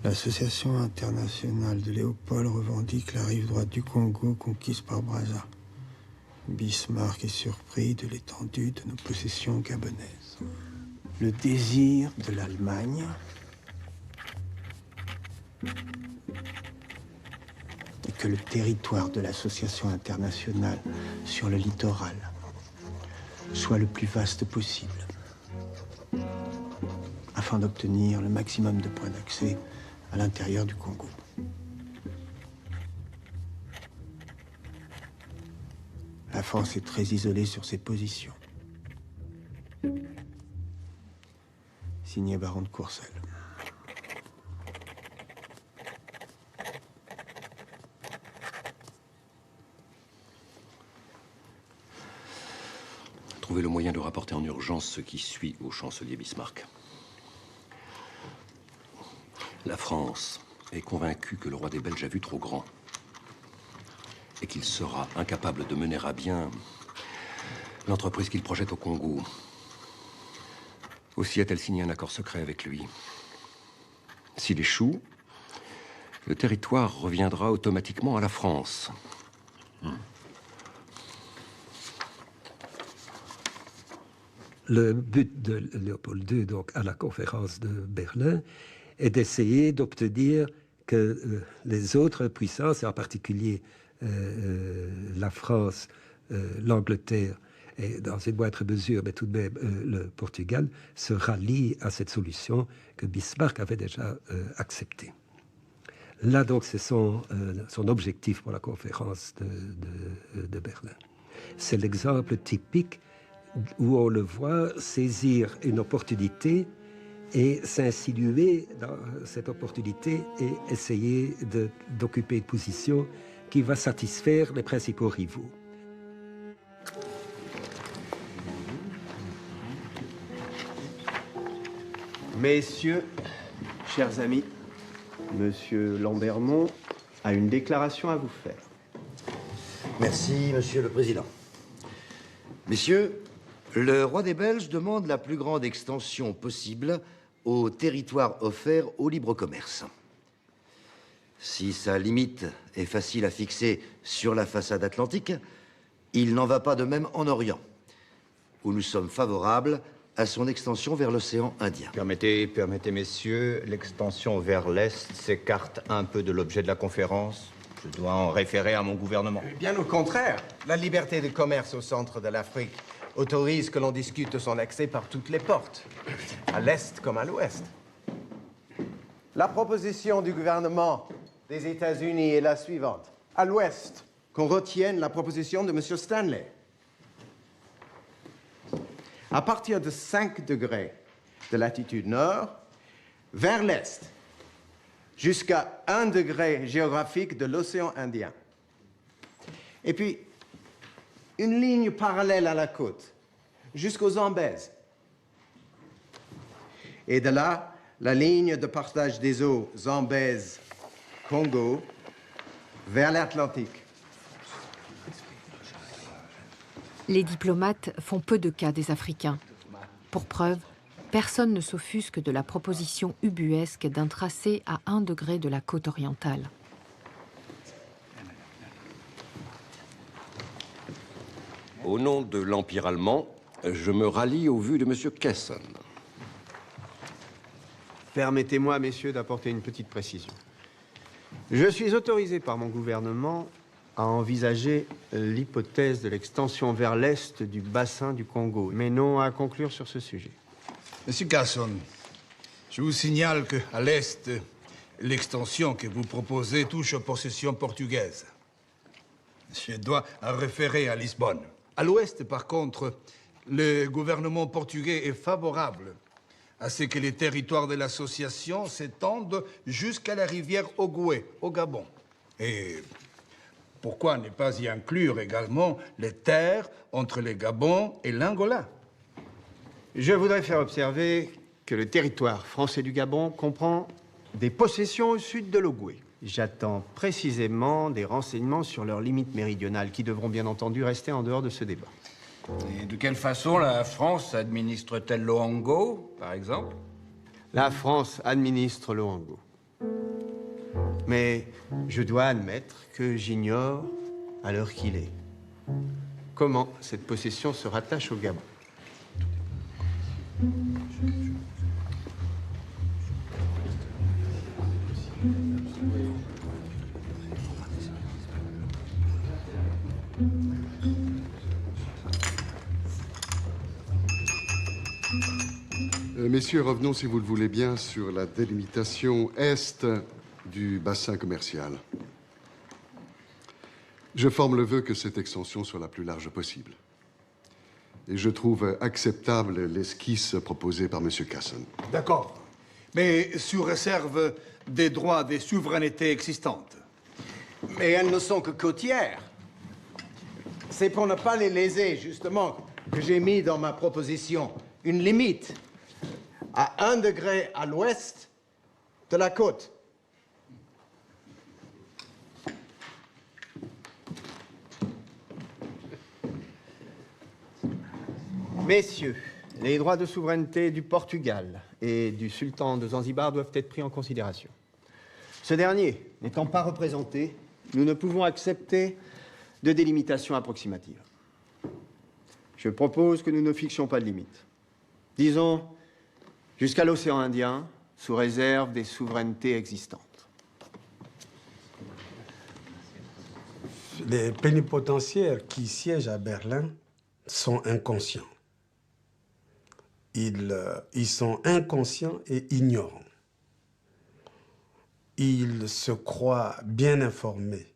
L'Association internationale de Léopold revendique la rive droite du Congo conquise par Brazza. Bismarck est surpris de l'étendue de nos possessions gabonaises. Le désir de l'Allemagne est que le territoire de l'Association internationale sur le littoral soit le plus vaste possible, afin d'obtenir le maximum de points d'accès à l'intérieur du Congo. La France est très isolée sur ses positions. Signé baron de Courcelles. Trouver le moyen de rapporter en urgence ce qui suit au chancelier Bismarck. La France est convaincue que le roi des Belges a vu trop grand et qu'il sera incapable de mener à bien l'entreprise qu'il projette au Congo. Aussi a-t-elle signé un accord secret avec lui. S'il échoue, le territoire reviendra automatiquement à la France. Le but de Léopold II, donc, à la conférence de Berlin, est d'essayer d'obtenir que les autres puissances, et en particulier la France, l'Angleterre, et dans une moindre mesure, mais tout de même le Portugal, se rallient à cette solution que Bismarck avait déjà acceptée. Là, donc, c'est son objectif pour la conférence de Berlin. C'est l'exemple typique où on le voit saisir une opportunité et s'insinuer dans cette opportunité et essayer d'occuper une position qui va satisfaire les principaux rivaux. Messieurs, chers amis, Monsieur Lambermont a une déclaration à vous faire. Merci, Monsieur le Président. Messieurs, le roi des Belges demande la plus grande extension possible au territoire offert au libre commerce. Si sa limite est facile à fixer sur la façade atlantique, il n'en va pas de même en Orient, où nous sommes favorables à son extension vers l'océan Indien. Permettez, messieurs, l'extension vers l'Est s'écarte un peu de l'objet de la conférence. Je dois en référer à mon gouvernement. Bien au contraire, la liberté de commerce au centre de l'Afrique autorise que l'on discute son accès par toutes les portes, à l'Est comme à l'Ouest. La proposition du gouvernement des États-Unis est la suivante. À l'Ouest, qu'on retienne la proposition de M. Stanley. À partir de 5 degrés de latitude nord, vers l'Est, jusqu'à 1 degré géographique de l'océan Indien. Et puis, une ligne parallèle à la côte, jusqu'aux Zambèzes. Et de là, la ligne de partage des eaux Zambèze-Congo vers l'Atlantique. Les diplomates font peu de cas des Africains. Pour preuve, personne ne s'offusque de la proposition ubuesque d'un tracé à 1 degré de la côte orientale. Au nom de l'Empire allemand, je me rallie aux vues de M. Kesson. Permettez-moi, messieurs, d'apporter une petite précision. Je suis autorisé par mon gouvernement à envisager l'hypothèse de l'extension vers l'est du bassin du Congo, mais non à conclure sur ce sujet. Monsieur Casson, je vous signale qu'à l'est, l'extension que vous proposez touche aux possessions portugaises. Je dois en référer à Lisbonne. À l'ouest, par contre, le gouvernement portugais est favorable à ce que les territoires de l'association s'étendent jusqu'à la rivière Ogooué, au Gabon. Et pourquoi ne pas y inclure également les terres entre le Gabon et l'Angola? Je voudrais faire observer que le territoire français du Gabon comprend des possessions au sud de l'Ogooué. J'attends précisément des renseignements sur leurs limites méridionales qui devront bien entendu rester en dehors de ce débat. Et de quelle façon la France administre-t-elle l'Oango, par exemple? La France administre l'Oango. Mais je dois admettre que j'ignore, à l'heure qu'il est, comment cette possession se rattache au Gabon. Messieurs, revenons, si vous le voulez bien, sur la délimitation est du bassin commercial. Je forme le vœu que cette extension soit la plus large possible. et je trouve acceptable l'esquisse proposée par M. Casson. D'accord. Mais sous réserve des droits des souverainetés existantes. Mais elles ne sont que côtières. C'est pour ne pas les léser, justement, que j'ai mis dans ma proposition une limite à 1 degré à l'ouest de la côte. Messieurs, les droits de souveraineté du Portugal et du sultan de Zanzibar doivent être pris en considération. Ce dernier n'étant pas représenté, nous ne pouvons accepter de délimitation approximative. Je propose que nous ne fixions pas de limite. Disons jusqu'à l'océan Indien, sous réserve des souverainetés existantes. Les plénipotentiaires qui siègent à Berlin sont inconscients. Ils sont inconscients et ignorants. Ils se croient bien informés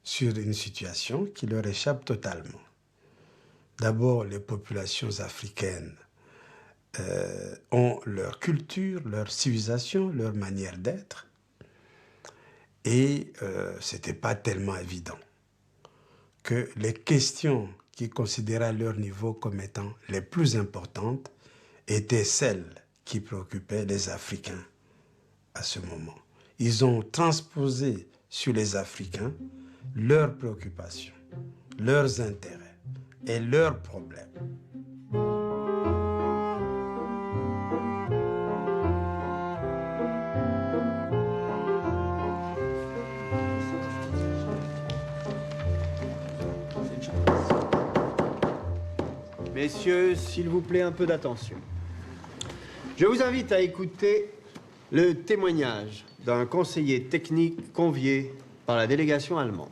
sur une situation qui leur échappe totalement. D'abord, les populations africaines ont leur culture, leur civilisation, leur manière d'être. Et ce n'était pas tellement évident que les questions qu'ils considéraient à leur niveau comme étant les plus importantes étaient celles qui préoccupaient les Africains à ce moment. Ils ont transposé sur les Africains leurs préoccupations, leurs intérêts et leurs problèmes. Messieurs, s'il vous plaît, un peu d'attention. Je vous invite à écouter le témoignage d'un conseiller technique convié par la délégation allemande.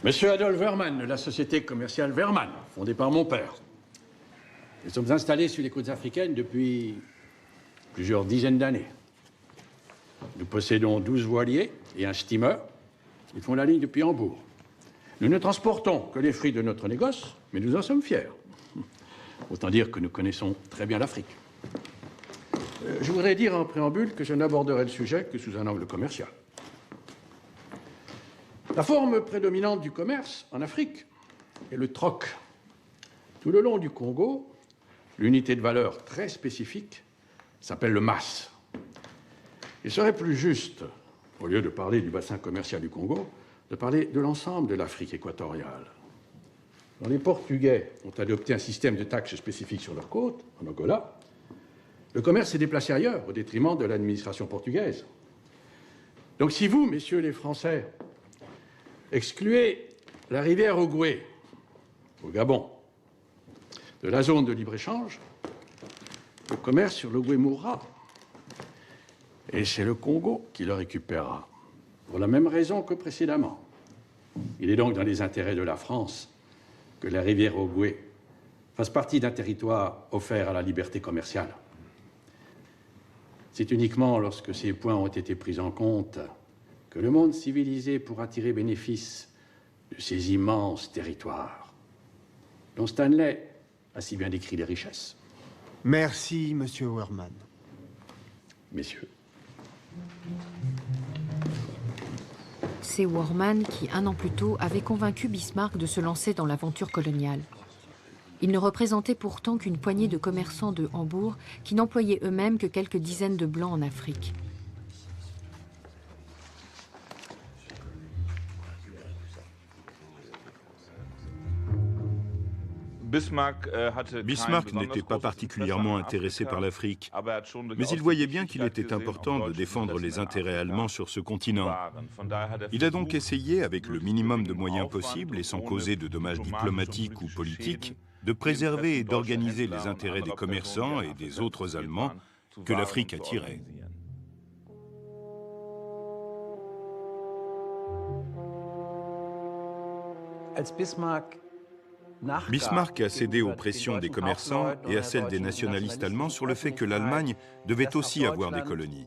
Monsieur Adolf Wehrmann, de la société commerciale Wehrmann, fondée par mon père. Nous sommes installés sur les côtes africaines depuis plusieurs dizaines d'années. Nous possédons 12 voiliers et un steamer. Ils font la ligne depuis Hambourg. Nous ne transportons que les fruits de notre négoce, mais nous en sommes fiers. Autant dire que nous connaissons très bien l'Afrique. Je voudrais dire en préambule que je n'aborderai le sujet que sous un angle commercial. La forme prédominante du commerce en Afrique est le troc. Tout le long du Congo, l'unité de valeur très spécifique s'appelle le mas. Il serait plus juste, au lieu de parler du bassin commercial du Congo, de parler de l'ensemble de l'Afrique équatoriale. Quand les Portugais ont adopté un système de taxes spécifiques sur leurs côtes, en Angola, le commerce s'est déplacé ailleurs, au détriment de l'administration portugaise. Donc si vous, messieurs les Français, excluez la rivière Ogooué, au Gabon, de la zone de libre-échange, le commerce sur l'Ogooué mourra. Et c'est le Congo qui le récupérera, pour la même raison que précédemment. Il est donc dans les intérêts de la France que la rivière Ogooué fasse partie d'un territoire offert à la liberté commerciale. C'est uniquement lorsque ces points ont été pris en compte que le monde civilisé pourra tirer bénéfice de ces immenses territoires, dont Stanley a si bien décrit les richesses. Merci, Monsieur Wehrmann. Messieurs. C'est Wehrmann qui, un an plus tôt, avait convaincu Bismarck de se lancer dans l'aventure coloniale. Il ne représentait pourtant qu'une poignée de commerçants de Hambourg qui n'employaient eux-mêmes que quelques dizaines de Blancs en Afrique. Bismarck n'était pas particulièrement intéressé par l'Afrique, mais il voyait bien qu'il était important de défendre les intérêts allemands sur ce continent. Il a donc essayé, avec le minimum de moyens possibles et sans causer de dommages diplomatiques ou politiques, de préserver et d'organiser les intérêts des commerçants et des autres Allemands que l'Afrique attirait. Bismarck a cédé aux pressions des commerçants et à celles des nationalistes allemands sur le fait que l'Allemagne devait aussi avoir des colonies.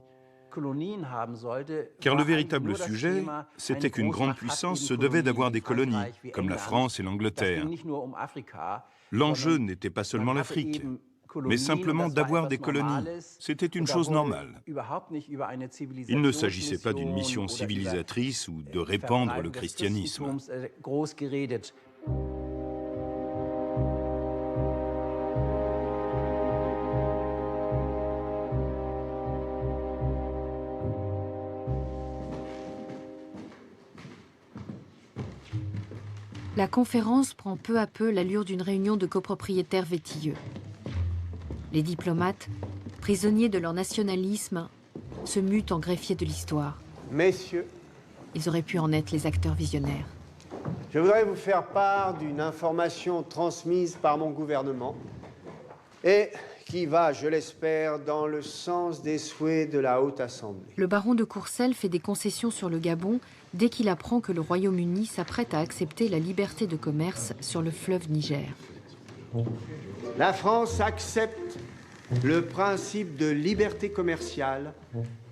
Car le véritable sujet, c'était qu'une grande puissance se devait d'avoir des colonies, comme la France et l'Angleterre. L'enjeu n'était pas seulement l'Afrique, mais simplement d'avoir des colonies. C'était une chose normale. Il ne s'agissait pas d'une mission civilisatrice ou de répandre le christianisme. La conférence prend peu à peu l'allure d'une réunion de copropriétaires vétilleux. Les diplomates, prisonniers de leur nationalisme, se mutent en greffiers de l'histoire. Messieurs, ils auraient pu en être les acteurs visionnaires. Je voudrais vous faire part d'une information transmise par mon gouvernement et qui va, je l'espère, dans le sens des souhaits de la Haute Assemblée. Le baron de Courcelles fait des concessions sur le Gabon dès qu'il apprend que le Royaume-Uni s'apprête à accepter la liberté de commerce sur le fleuve Niger. La France accepte le principe de liberté commerciale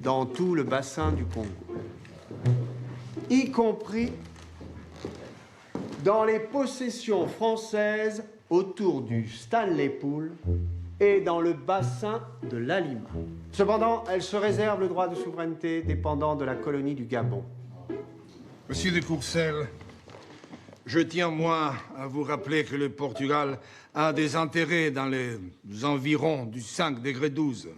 dans tout le bassin du Congo, y compris dans les possessions françaises autour du Stanley Pool et dans le bassin de l'Alima. Cependant, elle se réserve le droit de souveraineté dépendant de la colonie du Gabon. Monsieur de Courcelles, je tiens, moi, à vous rappeler que le Portugal a des intérêts dans les environs du 5 degré 12.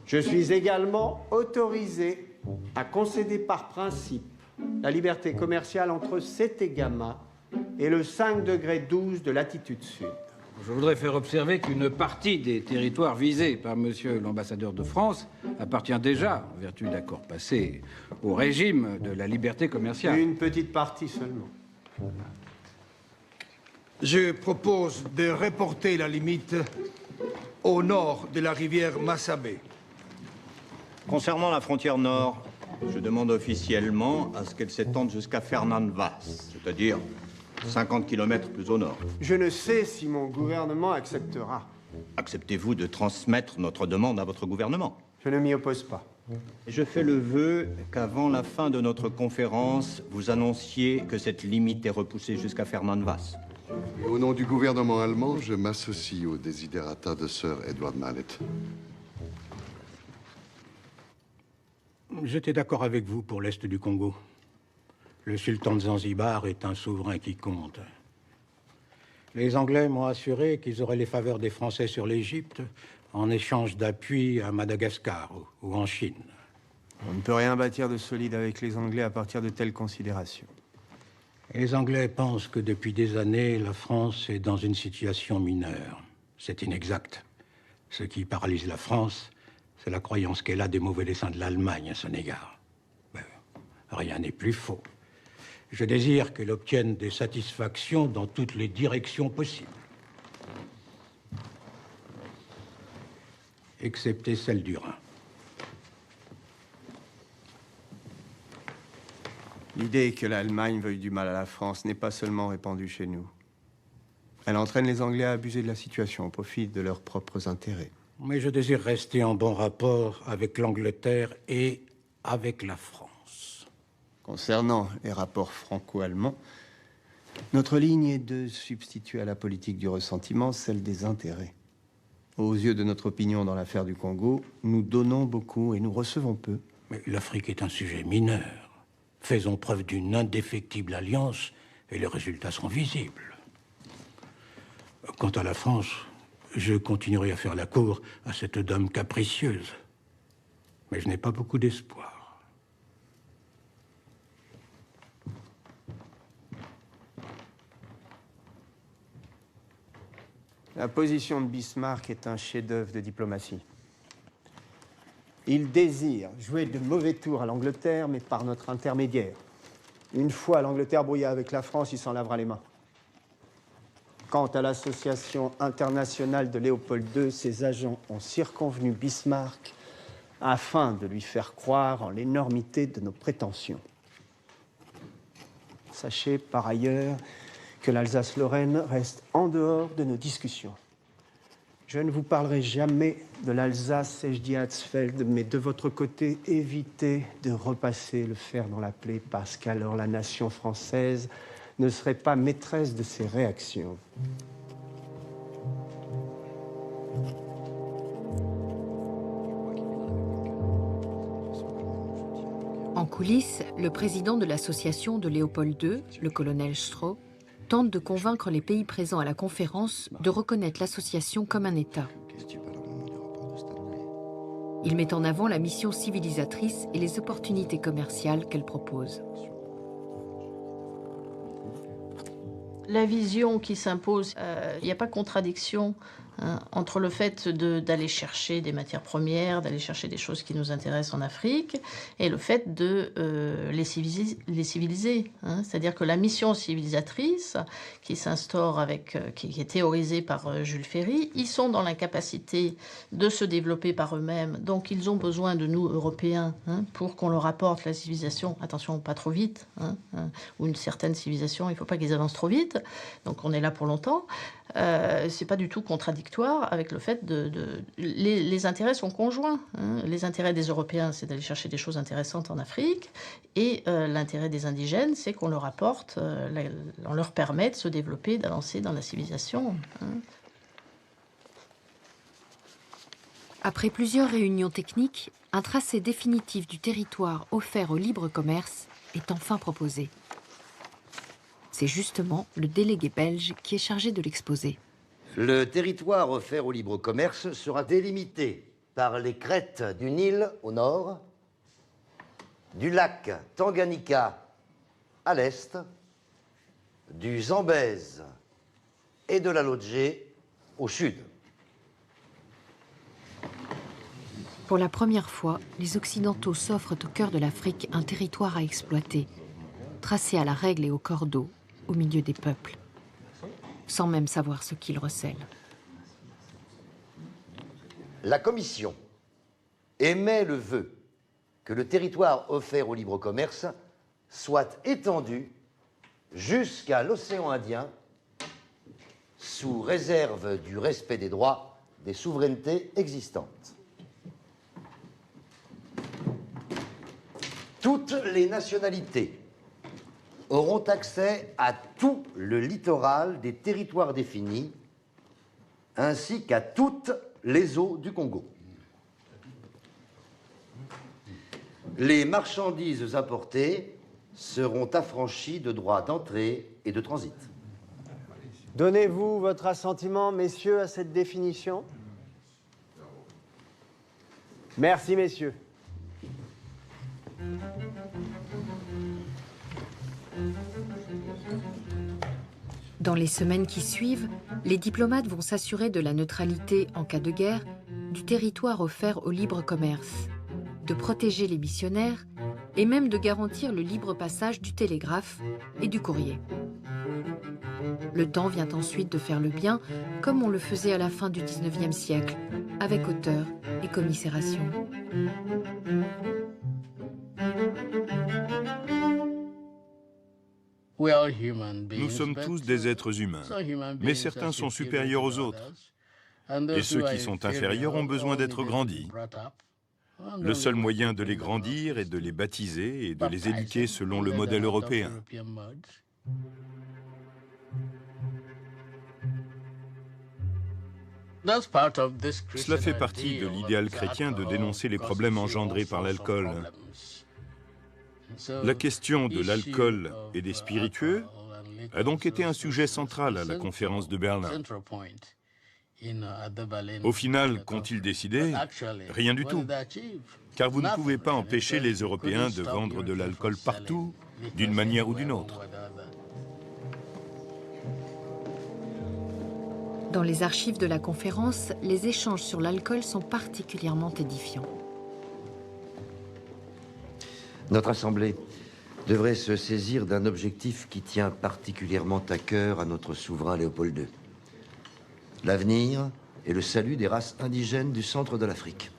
Je suis également autorisé à concéder par principe la liberté commerciale entre Sétégama et le 5 degré 12 de latitude sud. Je voudrais faire observer qu'une partie des territoires visés par monsieur l'ambassadeur de France appartient déjà, en vertu d'accords passés, au régime de la liberté commerciale. Une petite partie seulement. Je propose de reporter la limite au nord de la rivière Massabé. Concernant la frontière nord, je demande officiellement à ce qu'elle s'étende jusqu'à Fernand Vaz, c'est-à-dire 50 km plus au nord. Je ne sais si mon gouvernement acceptera. Acceptez-vous de transmettre notre demande à votre gouvernement? Je ne m'y oppose pas. Je fais le vœu qu'avant la fin de notre conférence, vous annonciez que cette limite est repoussée jusqu'à Fernand Vaz. Et au nom du gouvernement allemand, je m'associe aux desiderata de Sir Edward Mallet. J'étais d'accord avec vous pour l'Est du Congo. Le sultan de Zanzibar est un souverain qui compte. Les Anglais m'ont assuré qu'ils auraient les faveurs des Français sur l'Égypte en échange d'appui à Madagascar ou en Chine. On ne peut rien bâtir de solide avec les Anglais à partir de telles considérations. Les Anglais pensent que depuis des années, la France est dans une situation mineure. C'est inexact. Ce qui paralyse la France, c'est la croyance qu'elle a des mauvais desseins de l'Allemagne à son égard. Ben, rien n'est plus faux. Je désire qu'elle obtienne des satisfactions dans toutes les directions possibles. Excepté celle du Rhin. L'idée que l'Allemagne veuille du mal à la France n'est pas seulement répandue chez nous. Elle entraîne les Anglais à abuser de la situation au profit de leurs propres intérêts. Mais je désire rester en bon rapport avec l'Angleterre et avec la France. Concernant les rapports franco-allemands, notre ligne est de substituer à la politique du ressentiment celle des intérêts. Aux yeux de notre opinion dans l'affaire du Congo, nous donnons beaucoup et nous recevons peu. Mais l'Afrique est un sujet mineur. Faisons preuve d'une indéfectible alliance et les résultats seront visibles. Quant à la France, je continuerai à faire la cour à cette dame capricieuse. Mais je n'ai pas beaucoup d'espoir. La position de Bismarck est un chef-d'œuvre de diplomatie. Il désire jouer de mauvais tours à l'Angleterre, mais par notre intermédiaire. Une fois l'Angleterre brouillée avec la France, il s'en lavera les mains. Quant à l'association internationale de Léopold II, ses agents ont circonvenu Bismarck afin de lui faire croire en l'énormité de nos prétentions. Sachez par ailleurs que l'Alsace-Lorraine reste en dehors de nos discussions. Je ne vous parlerai jamais de l'Alsace et je dis à Hatzfeld, mais de votre côté, évitez de repasser le fer dans la plaie parce qu'alors la nation française ne serait pas maîtresse de ses réactions. En coulisses, le président de l'association de Léopold II, le colonel Stroh, tente de convaincre les pays présents à la conférence de reconnaître l'association comme un État. Il met en avant la mission civilisatrice et les opportunités commerciales qu'elle propose. La vision qui s'impose, il n'y a pas contradiction entre le fait d'aller chercher des matières premières, d'aller chercher des choses qui nous intéressent en Afrique, et le fait de les civiliser. C'est-à-dire que la mission civilisatrice qui s'instaure qui est théorisée par Jules Ferry, ils sont dans l'incapacité de se développer par eux-mêmes, donc ils ont besoin de nous, Européens, pour qu'on leur apporte la civilisation. Attention, pas trop vite, ou une certaine civilisation, il ne faut pas qu'ils avancent trop vite, donc on est là pour longtemps. C'est pas du tout contradictoire avec le fait les intérêts sont conjoints. Les intérêts des Européens, c'est d'aller chercher des choses intéressantes en Afrique, et l'intérêt des indigènes, c'est qu'on leur apporte, on leur permet de se développer, d'avancer dans la civilisation. Après plusieurs réunions techniques, un tracé définitif du territoire offert au libre commerce est enfin proposé. C'est justement le délégué belge qui est chargé de l'exposer. Le territoire offert au libre commerce sera délimité par les crêtes du Nil au nord, du lac Tanganyika à l'est, du Zambèze et de la Lodge au sud. Pour la première fois, les Occidentaux s'offrent au cœur de l'Afrique un territoire à exploiter, tracé à la règle et au cordeau, au milieu des peuples, sans même savoir ce qu'ils recèlent. La Commission émet le vœu que le territoire offert au libre commerce soit étendu jusqu'à l'océan Indien, sous réserve du respect des droits des souverainetés existantes. Toutes les nationalités auront accès à tout le littoral des territoires définis, ainsi qu'à toutes les eaux du Congo. Les marchandises importées seront affranchies de droits d'entrée et de transit. Donnez-vous votre assentiment, messieurs, à cette définition? Merci, messieurs. Dans les semaines qui suivent, les diplomates vont s'assurer de la neutralité en cas de guerre du territoire offert au libre commerce, de protéger les missionnaires et même de garantir le libre passage du télégraphe et du courrier. Le temps vient ensuite de faire le bien, comme on le faisait à la fin du XIXe siècle, avec hauteur et commisération. Nous sommes tous des êtres humains, mais certains sont supérieurs aux autres. Et ceux qui sont inférieurs ont besoin d'être grandis. Le seul moyen de les grandir est de les baptiser et de les éduquer selon le modèle européen. Cela fait partie de l'idéal chrétien de dénoncer les problèmes engendrés par l'alcool. La question de l'alcool et des spiritueux a donc été un sujet central à la conférence de Berlin. Au final, qu'ont-ils décidé? Rien du tout. Car vous ne pouvez pas empêcher les Européens de vendre de l'alcool partout, d'une manière ou d'une autre. Dans les archives de la conférence, les échanges sur l'alcool sont particulièrement édifiants. Notre Assemblée devrait se saisir d'un objectif qui tient particulièrement à cœur à notre souverain Léopold II. L'avenir et le salut des races indigènes du centre de l'Afrique.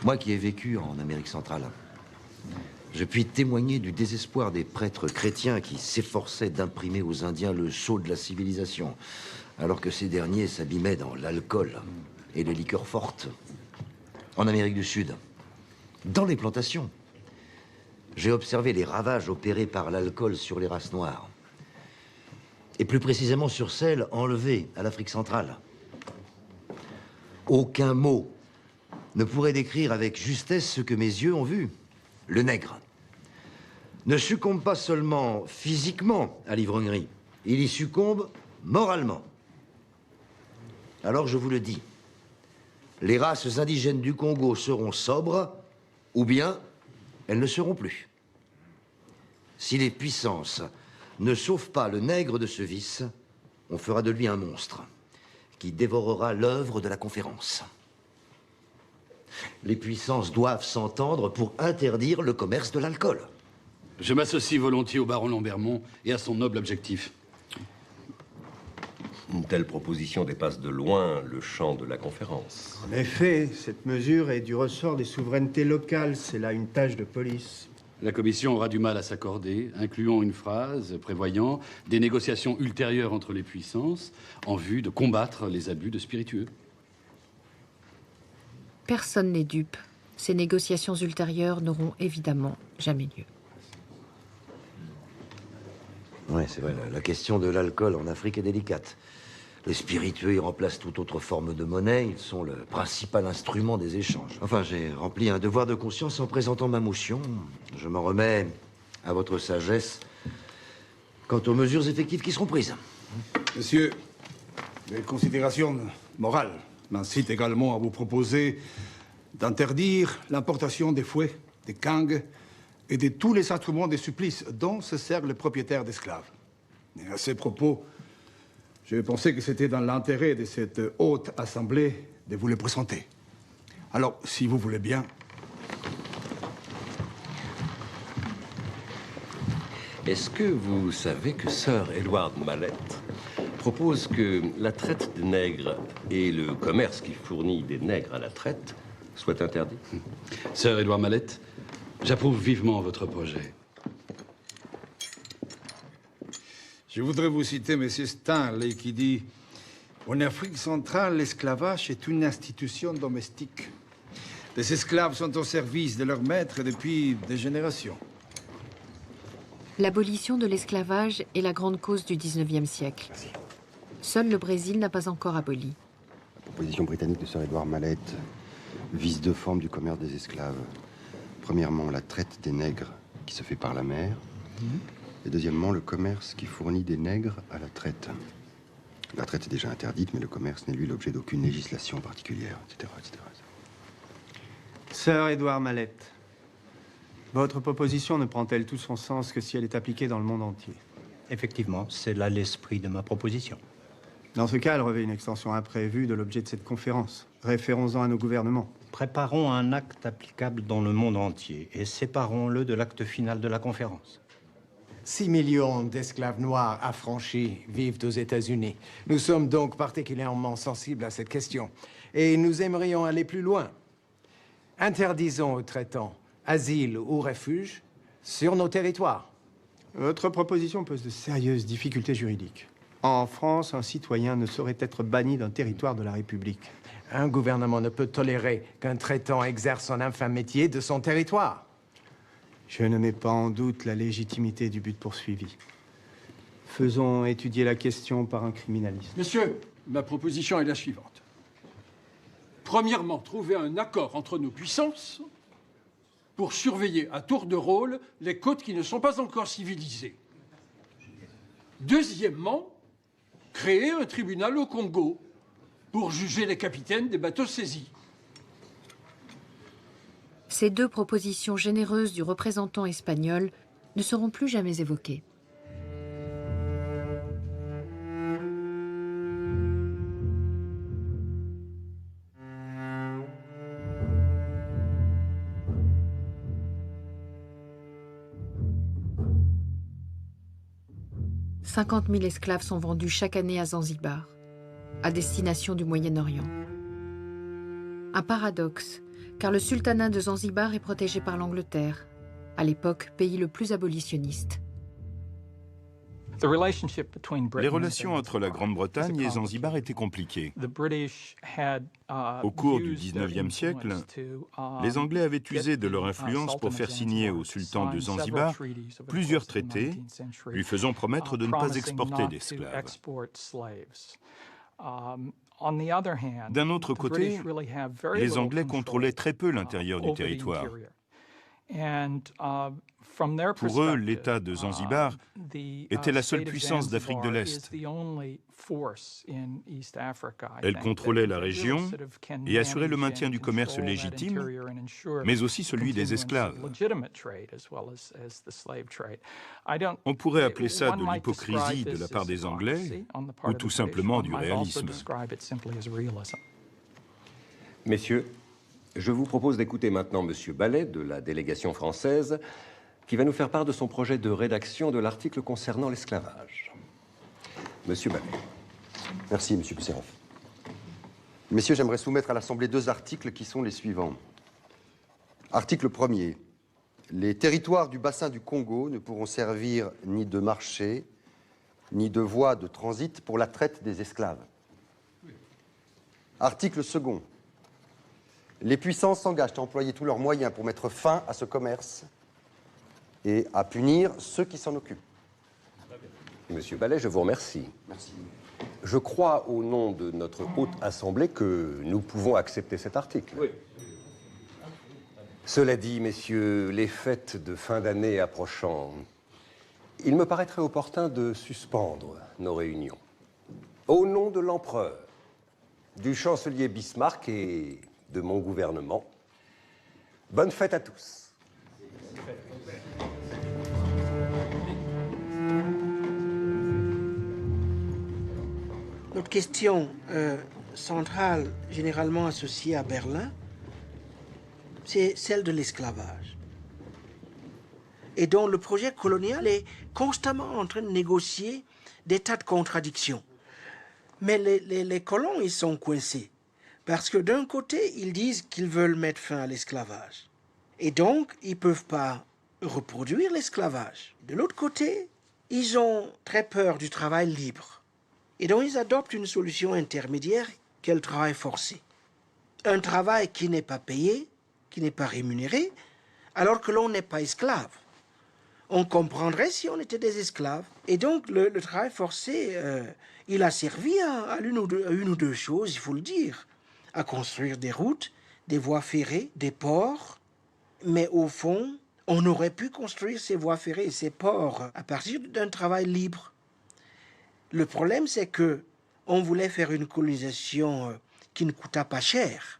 Moi qui ai vécu en Amérique centrale, je puis témoigner du désespoir des prêtres chrétiens qui s'efforçaient d'imprimer aux Indiens le sceau de la civilisation, alors que ces derniers s'abîmaient dans l'alcool et les liqueurs fortes. En Amérique du Sud, dans les plantations, j'ai observé les ravages opérés par l'alcool sur les races noires. Et plus précisément sur celles enlevées à l'Afrique centrale. Aucun mot ne pourrait décrire avec justesse ce que mes yeux ont vu. Le nègre ne succombe pas seulement physiquement à l'ivrognerie, il y succombe moralement. Alors je vous le dis, les races indigènes du Congo seront sobres, ou bien elles ne seront plus. Si les puissances ne sauvent pas le nègre de ce vice, on fera de lui un monstre qui dévorera l'œuvre de la conférence. Les puissances doivent s'entendre pour interdire le commerce de l'alcool. Je m'associe volontiers au baron Lambermont et à son noble objectif. Une telle proposition dépasse de loin le champ de la conférence. En effet, cette mesure est du ressort des souverainetés locales. C'est là une tâche de police. La Commission aura du mal à s'accorder, incluant une phrase prévoyant des négociations ultérieures entre les puissances en vue de combattre les abus de spiritueux. Personne n'est dupe. Ces négociations ultérieures n'auront évidemment jamais lieu. Oui, c'est vrai, la question de l'alcool en Afrique est délicate. Les spiritueux y remplacent toute autre forme de monnaie, ils sont le principal instrument des échanges. Enfin, j'ai rempli un devoir de conscience en présentant ma motion. Je m'en remets à votre sagesse quant aux mesures effectives qui seront prises. Monsieur, les considérations morales m'incitent également à vous proposer d'interdire l'importation des fouets, des kangs et de tous les instruments de supplice dont se servent les propriétaires d'esclaves. Et à ces propos, je pensais que c'était dans l'intérêt de cette haute assemblée de vous les présenter. Alors, si vous voulez bien... Est-ce que vous savez que Sir Edward Mallet propose que la traite des nègres et le commerce qui fournit des nègres à la traite soient interdits? Sir Edward Mallet, j'approuve vivement votre projet. Je voudrais vous citer M. Stanley qui dit « En Afrique centrale, l'esclavage est une institution domestique. Les esclaves sont au service de leurs maîtres depuis des générations. » L'abolition de l'esclavage est la grande cause du XIXe siècle. Seul le Brésil n'a pas encore aboli. La proposition britannique de Sir Edward Mallet vise deux formes du commerce des esclaves. Premièrement, la traite des nègres qui se fait par la mer. Et deuxièmement, le commerce qui fournit des nègres à la traite. La traite est déjà interdite, mais le commerce n'est lui l'objet d'aucune législation particulière, etc., etc. Sir Edward Mallet, votre proposition ne prend-elle tout son sens que si elle est appliquée dans le monde entier? Effectivement, c'est là l'esprit de ma proposition. Dans ce cas, elle revêt une extension imprévue de l'objet de cette conférence. Référons-en à nos gouvernements. Préparons un acte applicable dans le monde entier et séparons-le de l'acte final de la conférence. 6 millions d'esclaves noirs affranchis vivent aux États-Unis. Nous sommes donc particulièrement sensibles à cette question. Et nous aimerions aller plus loin. Interdisons aux traitants asile ou refuge sur nos territoires. Votre proposition pose de sérieuses difficultés juridiques. En France, un citoyen ne saurait être banni d'un territoire de la République. Un gouvernement ne peut tolérer qu'un traitant exerce son infâme métier de son territoire. Je ne mets pas en doute la légitimité du but poursuivi. Faisons étudier la question par un criminaliste. Monsieur, ma proposition est la suivante. Premièrement, trouver un accord entre nos puissances pour surveiller à tour de rôle les côtes qui ne sont pas encore civilisées. Deuxièmement, créer un tribunal au Congo pour juger les capitaines des bateaux saisis. Ces deux propositions généreuses du représentant espagnol ne seront plus jamais évoquées. « 50 000 esclaves sont vendus chaque année à Zanzibar, à destination du Moyen-Orient. Un paradoxe, car le sultanat de Zanzibar est protégé par l'Angleterre, à l'époque pays le plus abolitionniste. Les relations entre la Grande-Bretagne et Zanzibar étaient compliquées. Au cours du XIXe siècle, les Anglais avaient usé de leur influence pour faire signer au sultan de Zanzibar plusieurs traités lui faisant promettre de ne pas exporter d'esclaves. D'un autre côté, les Anglais contrôlaient très peu l'intérieur du territoire. Pour eux, l'État de Zanzibar était la seule puissance d'Afrique de l'Est. Elle contrôlait la région et assurait le maintien du commerce légitime, mais aussi celui des esclaves. On pourrait appeler ça de l'hypocrisie de la part des Anglais, ou tout simplement du réalisme. Messieurs, je vous propose d'écouter maintenant M. Ballet, de la délégation française, qui va nous faire part de son projet de rédaction de l'article concernant l'esclavage. Monsieur Ballet. Merci, Monsieur Bousserov. Messieurs, j'aimerais soumettre à l'Assemblée 2 articles qui sont les suivants. Article 1er. Les territoires du bassin du Congo ne pourront servir ni de marché, ni de voie de transit pour la traite des esclaves. Article 2. Les puissances s'engagent à employer tous leurs moyens pour mettre fin à ce commerce et à punir ceux qui s'en occupent. Monsieur Ballet, je vous remercie. Merci. Je crois, au nom de notre Haute Assemblée, que nous pouvons accepter cet article. Oui. Cela dit, messieurs, les fêtes de fin d'année approchant, il me paraîtrait opportun de suspendre nos réunions. Au nom de l'empereur, du chancelier Bismarck et de mon gouvernement, bonne fête à tous. Notre question centrale, généralement associée à Berlin, c'est celle de l'esclavage. Et dont le projet colonial est constamment en train de négocier des tas de contradictions. Mais les colons, ils sont coincés. Parce que d'un côté, ils disent qu'ils veulent mettre fin à l'esclavage. Et donc, ils ne peuvent pas reproduire l'esclavage. De l'autre côté, ils ont très peur du travail libre. Et donc, ils adoptent une solution intermédiaire qu'est le travail forcé. Un travail qui n'est pas payé, qui n'est pas rémunéré, alors que l'on n'est pas esclave. On comprendrait si on était des esclaves. Et donc, le travail forcé, il a servi à une ou deux choses, il faut le dire. À construire des routes, des voies ferrées, des ports. Mais au fond, on aurait pu construire ces voies ferrées et ces ports à partir d'un travail libre. Le problème, c'est que on voulait faire une colonisation qui ne coûta pas cher.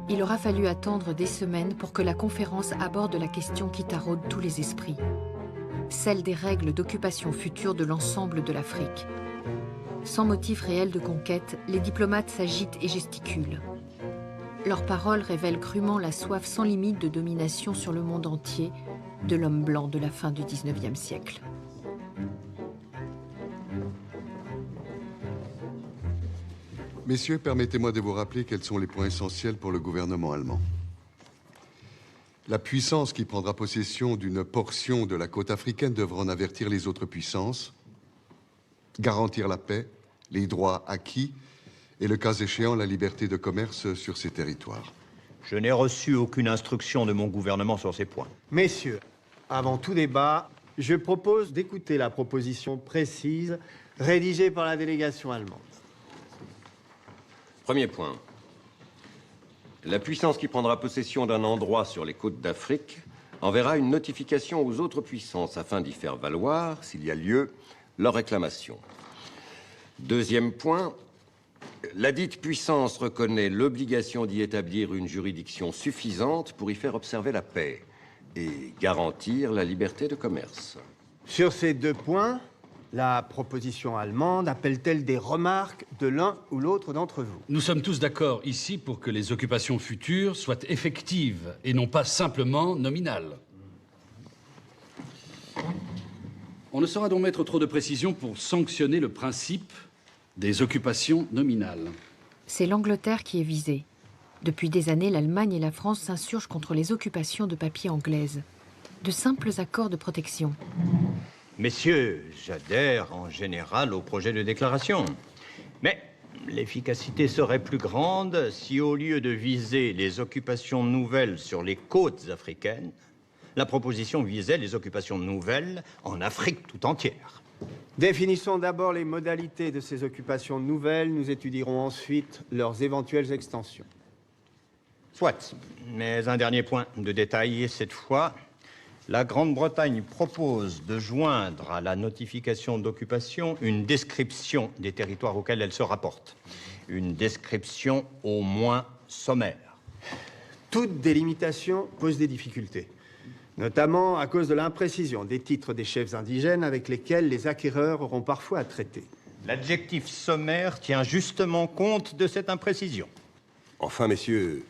Il aura fallu attendre des semaines pour que la conférence aborde la question qui taraude tous les esprits. Celle des règles d'occupation future de l'ensemble de l'Afrique. Sans motif réel de conquête, les diplomates s'agitent et gesticulent. Leurs paroles révèlent crûment la soif sans limite de domination sur le monde entier de l'homme blanc de la fin du XIXe siècle. Messieurs, permettez-moi de vous rappeler quels sont les points essentiels pour le gouvernement allemand. La puissance qui prendra possession d'une portion de la côte africaine devra en avertir les autres puissances, garantir la paix, les droits acquis et, le cas échéant, la liberté de commerce sur ces territoires. Je n'ai reçu aucune instruction de mon gouvernement sur ces points. Messieurs, avant tout débat, je propose d'écouter la proposition précise rédigée par la délégation allemande. Premier point. La puissance qui prendra possession d'un endroit sur les côtes d'Afrique enverra une notification aux autres puissances afin d'y faire valoir, s'il y a lieu, leur réclamation. Deuxième point, la dite puissance reconnaît l'obligation d'y établir une juridiction suffisante pour y faire observer la paix et garantir la liberté de commerce. Sur ces deux points, la proposition allemande appelle-t-elle des remarques de l'un ou l'autre d'entre vous? Nous sommes tous d'accord ici pour que les occupations futures soient effectives et non pas simplement nominales. On ne saura donc mettre trop de précision pour sanctionner le principe des occupations nominales. C'est l'Angleterre qui est visée. Depuis des années, l'Allemagne et la France s'insurgent contre les occupations de papier anglaises. De simples accords de protection. Messieurs, j'adhère en général au projet de déclaration. Mais l'efficacité serait plus grande si, au lieu de viser les occupations nouvelles sur les côtes africaines, la proposition visait les occupations nouvelles en Afrique tout entière. Définissons d'abord les modalités de ces occupations nouvelles. Nous étudierons ensuite leurs éventuelles extensions. Soit. Mais un dernier point de détail cette fois. La Grande-Bretagne propose de joindre à la notification d'occupation une description des territoires auxquels elle se rapporte. Une description au moins sommaire. Toute délimitation pose des difficultés, notamment à cause de l'imprécision des titres des chefs indigènes avec lesquels les acquéreurs auront parfois à traiter. L'adjectif sommaire tient justement compte de cette imprécision. Enfin, messieurs,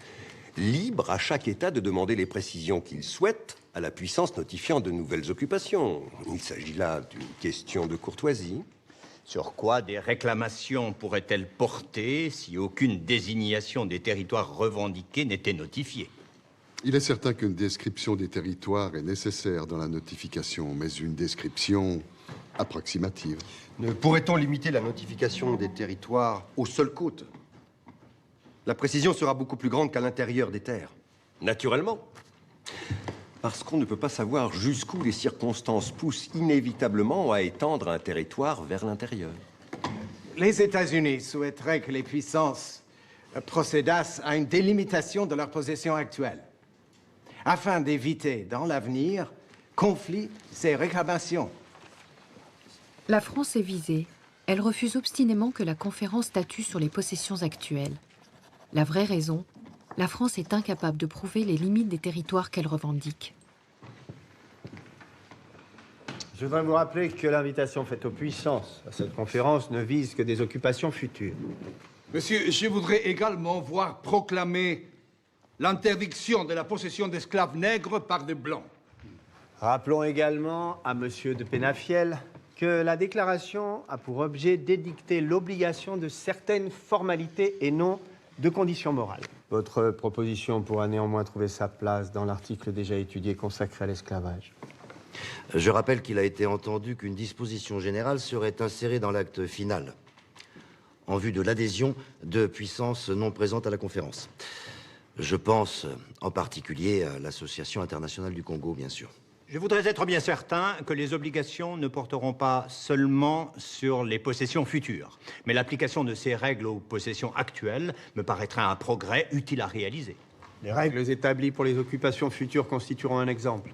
libre à chaque État de demander les précisions qu'il souhaite à la puissance notifiant de nouvelles occupations. Il s'agit là d'une question de courtoisie. Sur quoi des réclamations pourraient-elles porter si aucune désignation des territoires revendiqués n'était notifiée? Il est certain qu'une description des territoires est nécessaire dans la notification, mais une description approximative. Ne pourrait-on limiter la notification des territoires aux seules côtes? La précision sera beaucoup plus grande qu'à l'intérieur des terres. Naturellement. Parce qu'on ne peut pas savoir jusqu'où les circonstances poussent inévitablement à étendre un territoire vers l'intérieur. Les États-Unis souhaiteraient que les puissances procédassent à une délimitation de leurs possessions actuelles, afin d'éviter, dans l'avenir, conflits et réclamations. La France est visée. Elle refuse obstinément que la conférence statue sur les possessions actuelles. La vraie raison, la France est incapable de prouver les limites des territoires qu'elle revendique. Je voudrais vous rappeler que l'invitation faite aux puissances à cette conférence ne vise que des occupations futures. Monsieur, je voudrais également voir proclamer l'interdiction de la possession d'esclaves nègres par des Blancs. Rappelons également à Monsieur de Penafiel que la déclaration a pour objet d'édicter l'obligation de certaines formalités et non de conditions morales. Votre proposition pourra néanmoins trouver sa place dans l'article déjà étudié consacré à l'esclavage. Je rappelle qu'il a été entendu qu'une disposition générale serait insérée dans l'acte final, en vue de l'adhésion de puissances non présentes à la conférence. Je pense en particulier à l'Association internationale du Congo, bien sûr. Je voudrais être bien certain que les obligations ne porteront pas seulement sur les possessions futures, mais l'application de ces règles aux possessions actuelles me paraîtrait un progrès utile à réaliser. Les règles établies pour les occupations futures constitueront un exemple.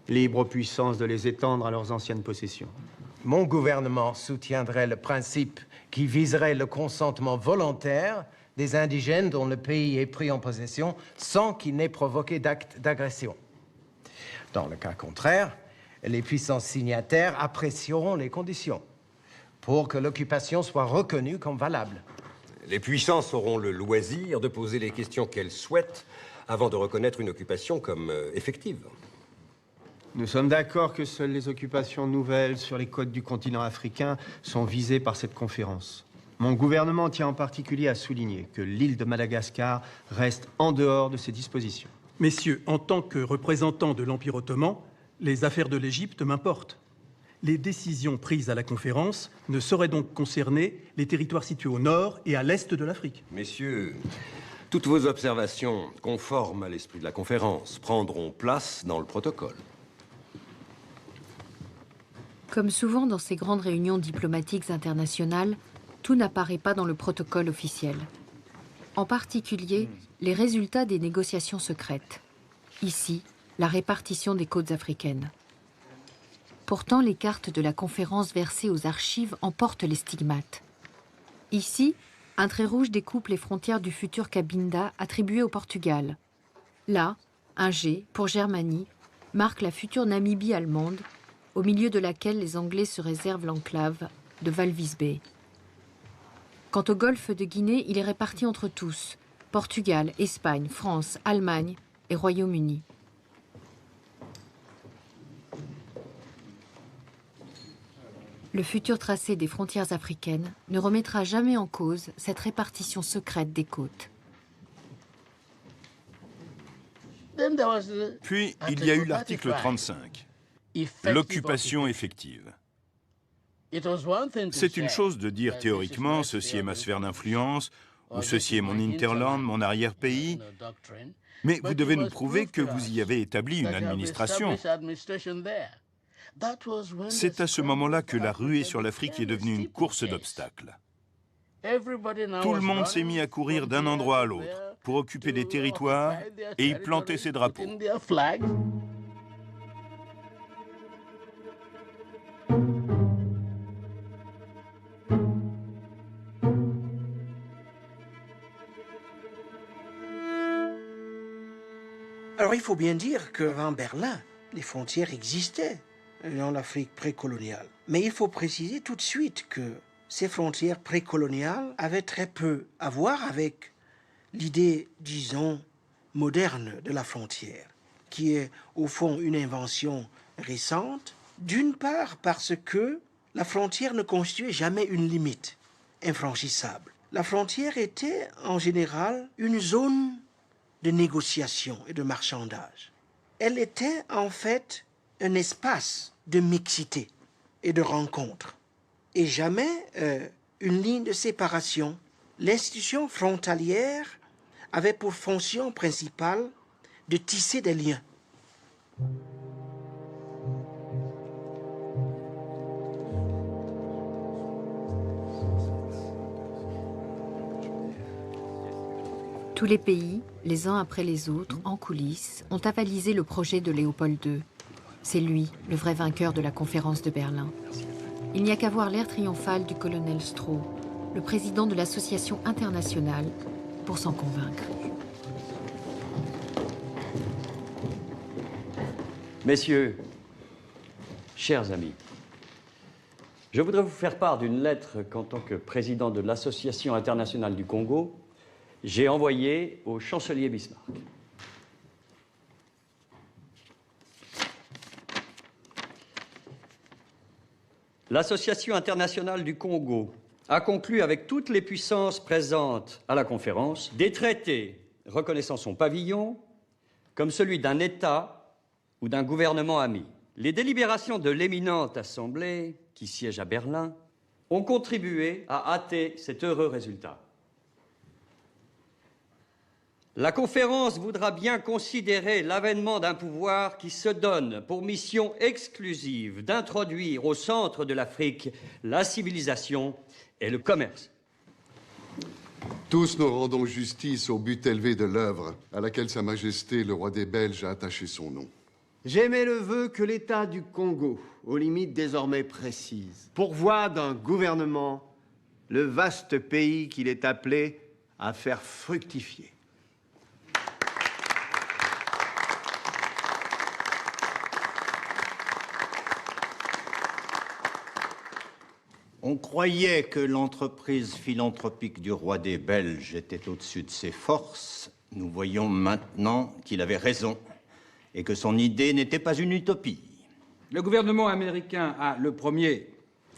Libre aux puissances de les étendre à leurs anciennes possessions. Mon gouvernement soutiendrait le principe qui viserait le consentement volontaire des indigènes dont le pays est pris en possession sans qu'il n'ait provoqué d'acte d'agression. Dans le cas contraire, les puissances signataires apprécieront les conditions pour que l'occupation soit reconnue comme valable. Les puissances auront le loisir de poser les questions qu'elles souhaitent avant de reconnaître une occupation comme effective. Nous sommes d'accord que seules les occupations nouvelles sur les côtes du continent africain sont visées par cette conférence. Mon gouvernement tient en particulier à souligner que l'île de Madagascar reste en dehors de ces dispositions. Messieurs, en tant que représentants de l'Empire ottoman, les affaires de l'Égypte m'importent. Les décisions prises à la conférence ne sauraient donc concerner les territoires situés au nord et à l'est de l'Afrique. Messieurs, toutes vos observations conformes à l'esprit de la conférence prendront place dans le protocole. Comme souvent dans ces grandes réunions diplomatiques internationales, tout n'apparaît pas dans le protocole officiel. En particulier, les résultats des négociations secrètes. Ici, la répartition des côtes africaines. Pourtant, les cartes de la conférence versées aux archives en portent les stigmates. Ici, un trait rouge découpe les frontières du futur Cabinda attribué au Portugal. Là, un G, pour Germanie, marque la future Namibie allemande, au milieu de laquelle les Anglais se réservent l'enclave de Walvis Bay. Quant au golfe de Guinée, il est réparti entre tous, Portugal, Espagne, France, Allemagne et Royaume-Uni. Le futur tracé des frontières africaines ne remettra jamais en cause cette répartition secrète des côtes. Puis, il y a eu l'article 35, l'occupation effective. C'est une chose de dire théoriquement « ceci est ma sphère d'influence » ou « ceci est mon hinterland, mon arrière-pays », mais vous devez nous prouver que vous y avez établi une administration. C'est à ce moment-là que la ruée sur l'Afrique est devenue une course d'obstacles. Tout le monde s'est mis à courir d'un endroit à l'autre pour occuper des territoires et y planter ses drapeaux. Alors il faut bien dire qu'avant Berlin, les frontières existaient dans l'Afrique précoloniale. Mais il faut préciser tout de suite que ces frontières précoloniales avaient très peu à voir avec l'idée, disons, moderne de la frontière, qui est au fond une invention récente, d'une part parce que la frontière ne constituait jamais une limite infranchissable. La frontière était en général une zone de négociation et de marchandage. Elle était en fait un espace de mixité et de rencontre, et jamais une ligne de séparation. L'institution frontalière avait pour fonction principale de tisser des liens. Tous les pays, les uns après les autres, en coulisses, ont avalisé le projet de Léopold II. C'est lui, le vrai vainqueur de la conférence de Berlin. Il n'y a qu'à voir l'air triomphal du colonel Stroh, le président de l'association internationale, pour s'en convaincre. Messieurs, chers amis, je voudrais vous faire part d'une lettre qu'en tant que président de l'Association internationale du Congo, j'ai envoyée au chancelier Bismarck. L'Association internationale du Congo a conclu avec toutes les puissances présentes à la conférence des traités reconnaissant son pavillon comme celui d'un État ou d'un gouvernement ami. Les délibérations de l'éminente assemblée qui siège à Berlin ont contribué à hâter cet heureux résultat. La conférence voudra bien considérer l'avènement d'un pouvoir qui se donne pour mission exclusive d'introduire au centre de l'Afrique la civilisation et le commerce. Tous nous rendons justice au but élevé de l'œuvre à laquelle Sa Majesté le roi des Belges a attaché son nom. J'émets le vœu que l'État du Congo, aux limites désormais précises, pourvoie d'un gouvernement le vaste pays qu'il est appelé à faire fructifier. On croyait que l'entreprise philanthropique du roi des Belges était au-dessus de ses forces. Nous voyons maintenant qu'il avait raison et que son idée n'était pas une utopie. Le gouvernement américain a, le premier,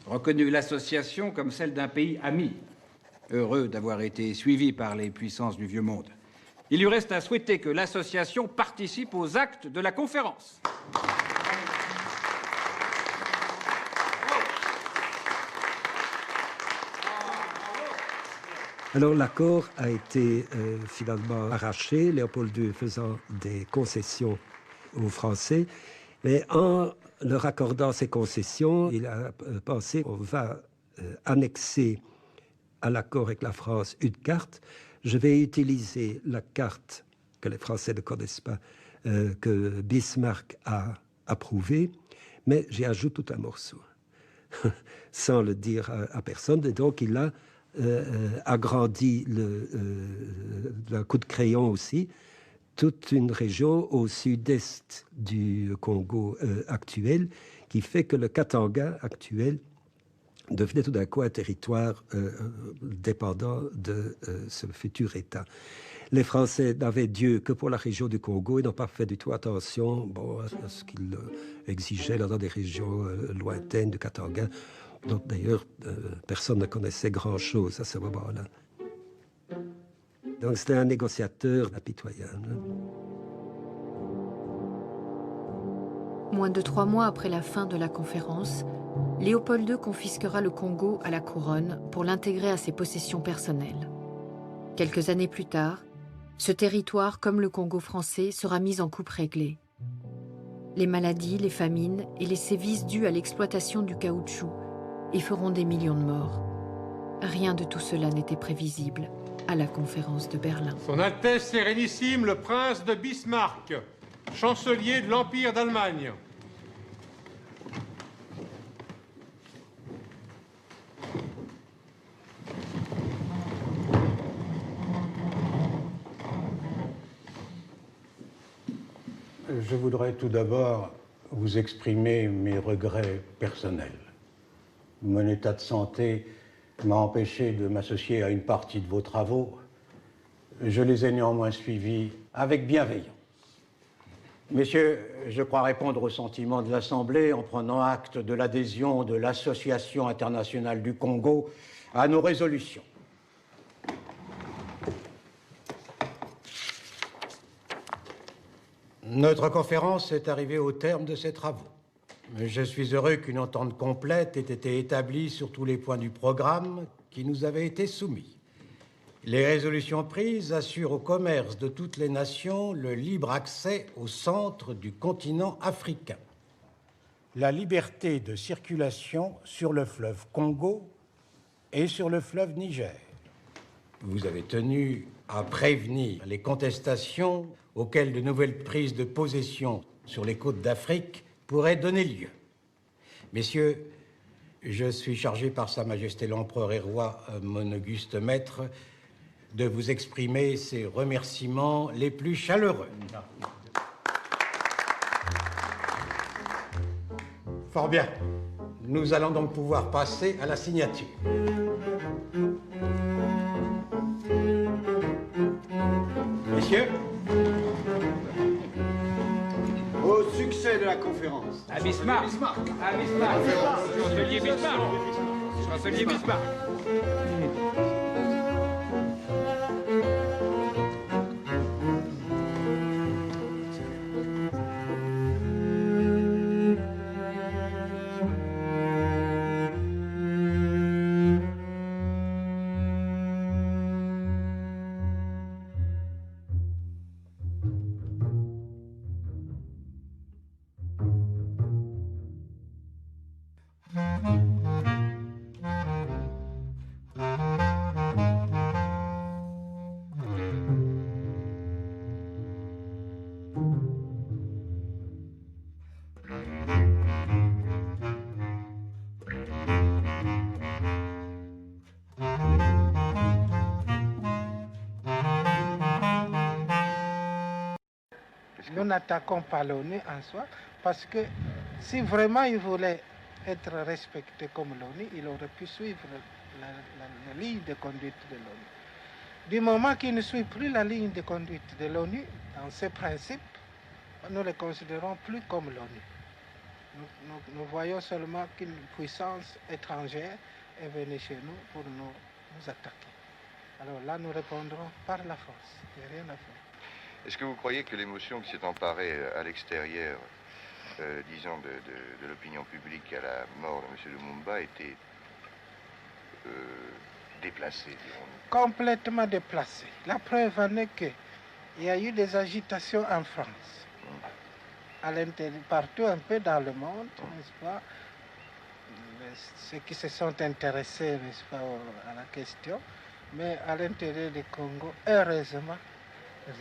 reconnu l'association comme celle d'un pays ami, heureux d'avoir été suivi par les puissances du Vieux Monde. Il lui reste à souhaiter que l'association participe aux actes de la conférence. Alors l'accord a été finalement arraché, Léopold II faisant des concessions aux Français, mais en leur accordant ces concessions, il a pensé qu'on va annexer à l'accord avec la France une carte. Je vais utiliser la carte que les Français ne connaissent pas, que Bismarck a approuvée, mais j'y ajoute tout un morceau, sans le dire à personne, et donc il a agrandi d'un coup de crayon aussi toute une région au sud-est du Congo actuel, qui fait que le Katanga actuel devenait tout d'un coup un territoire dépendant de ce futur État. Les Français n'avaient Dieu que pour la région du Congo et n'ont pas fait du tout attention à ce qu'ils exigeaient dans des régions lointaines du Katanga. dont d'ailleurs personne ne connaissait grand-chose à ce moment-là. Donc c'était un négociateur impitoyable. Moins de 3 mois après la fin de la conférence, Léopold II confisquera le Congo à la couronne pour l'intégrer à ses possessions personnelles. Quelques années plus tard, ce territoire, comme le Congo français, sera mis en coupe réglée. Les maladies, les famines et les sévices dus à l'exploitation du caoutchouc y feront des millions de morts. Rien de tout cela n'était prévisible à la conférence de Berlin. Son Altesse Sérénissime, le prince de Bismarck, chancelier de l'Empire d'Allemagne. Je voudrais tout d'abord vous exprimer mes regrets personnels. Mon état de santé m'a empêché de m'associer à une partie de vos travaux. Je les ai néanmoins suivis avec bienveillance. Messieurs, je crois répondre au sentiment de l'Assemblée en prenant acte de l'adhésion de l'Association internationale du Congo à nos résolutions. Notre conférence est arrivée au terme de ses travaux. Je suis heureux qu'une entente complète ait été établie sur tous les points du programme qui nous avait été soumis. Les résolutions prises assurent au commerce de toutes les nations le libre accès au centre du continent africain. La liberté de circulation sur le fleuve Congo et sur le fleuve Niger. Vous avez tenu à prévenir les contestations auxquelles de nouvelles prises de possession sur les côtes d'Afrique pourraient donner lieu. Messieurs, je suis chargé par Sa Majesté l'Empereur et Roi, mon auguste maître, de vous exprimer ses remerciements les plus chaleureux. Fort bien. Nous allons donc pouvoir passer à la signature. Messieurs, Au succès de la conférence. À Bismarck. À Bismarck. Chancelier Bismarck. Chancelier Bismarck. Nous n'attaquons pas l'ONU en soi, parce que si vraiment il voulait être respecté comme l'ONU, il aurait pu suivre la ligne de conduite de l'ONU. Du moment qu'il ne suit plus la ligne de conduite de l'ONU, dans ses principes, nous les considérons plus comme l'ONU. Nous voyons seulement qu'une puissance étrangère est venue chez nous pour nous attaquer. Alors là, nous répondrons par la force, il n'y a rien à faire. Est-ce que vous croyez que l'émotion qui s'est emparée à l'extérieur, disons, de l'opinion publique à la mort de M. Lumumba a été déplacée, dirons-nous? Complètement déplacée. La preuve en est qu'il y a eu des agitations en France, à l'intérieur, partout un peu dans le monde, n'est-ce pas? Ceux qui se sont intéressés, n'est-ce pas, à la question, mais à l'intérieur du Congo, heureusement,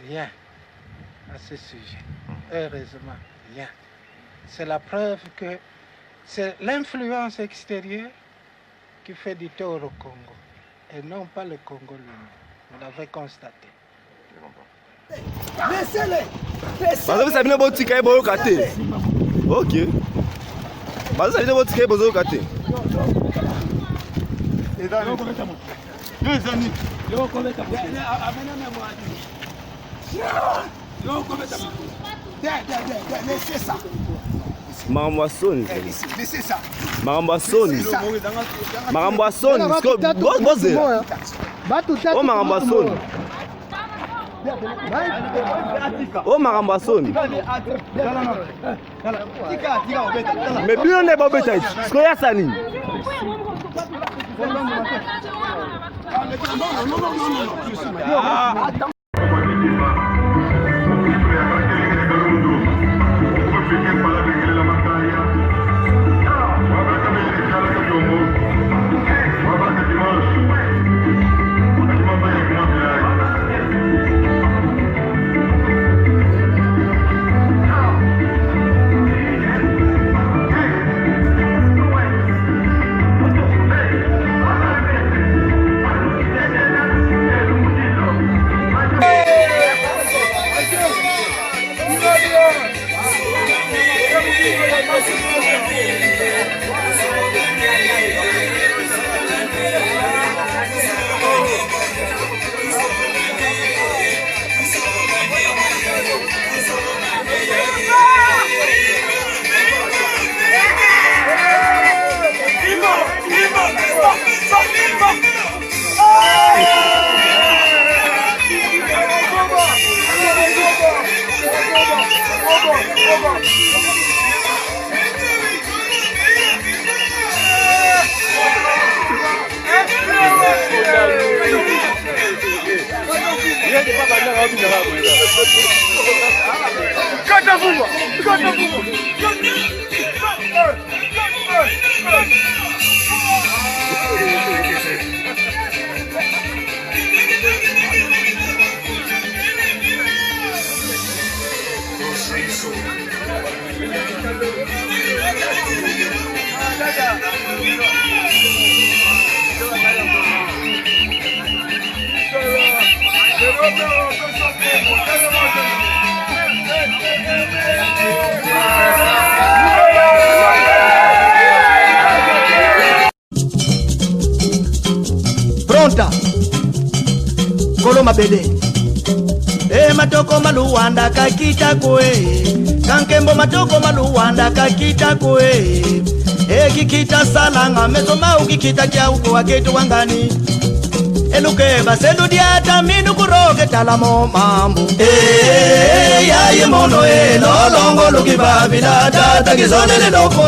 rien à ce sujet. Heureusement, rien. C'est la preuve que c'est l'influence extérieure qui fait du tort au Congo, et non pas le Congo lui-même. Vous l'avez constaté. Laissez-les! Vous savez pas ce qu'il y a au côté. Ok. Vous savez pas ce qu'il y a au côté. Deux amis. Laissez ça. Marambasoni. Laissez ça. Marambasoni. Marambasoni. Boze. Oh Marambasoni. Oh Marambasoni. Mais bien on est pas bête. Ce qu'il y a ça ni. Pronta Koloma bele matoko maluwanda kakita kwe kankembo matoko maluwanda kakita kwe kikita salanga mesoma ukikita kya uko waketu wangani eluke baselu diata minu kuroge talamo mambu ya yemono lolongo lukiba bila tata kizonele loko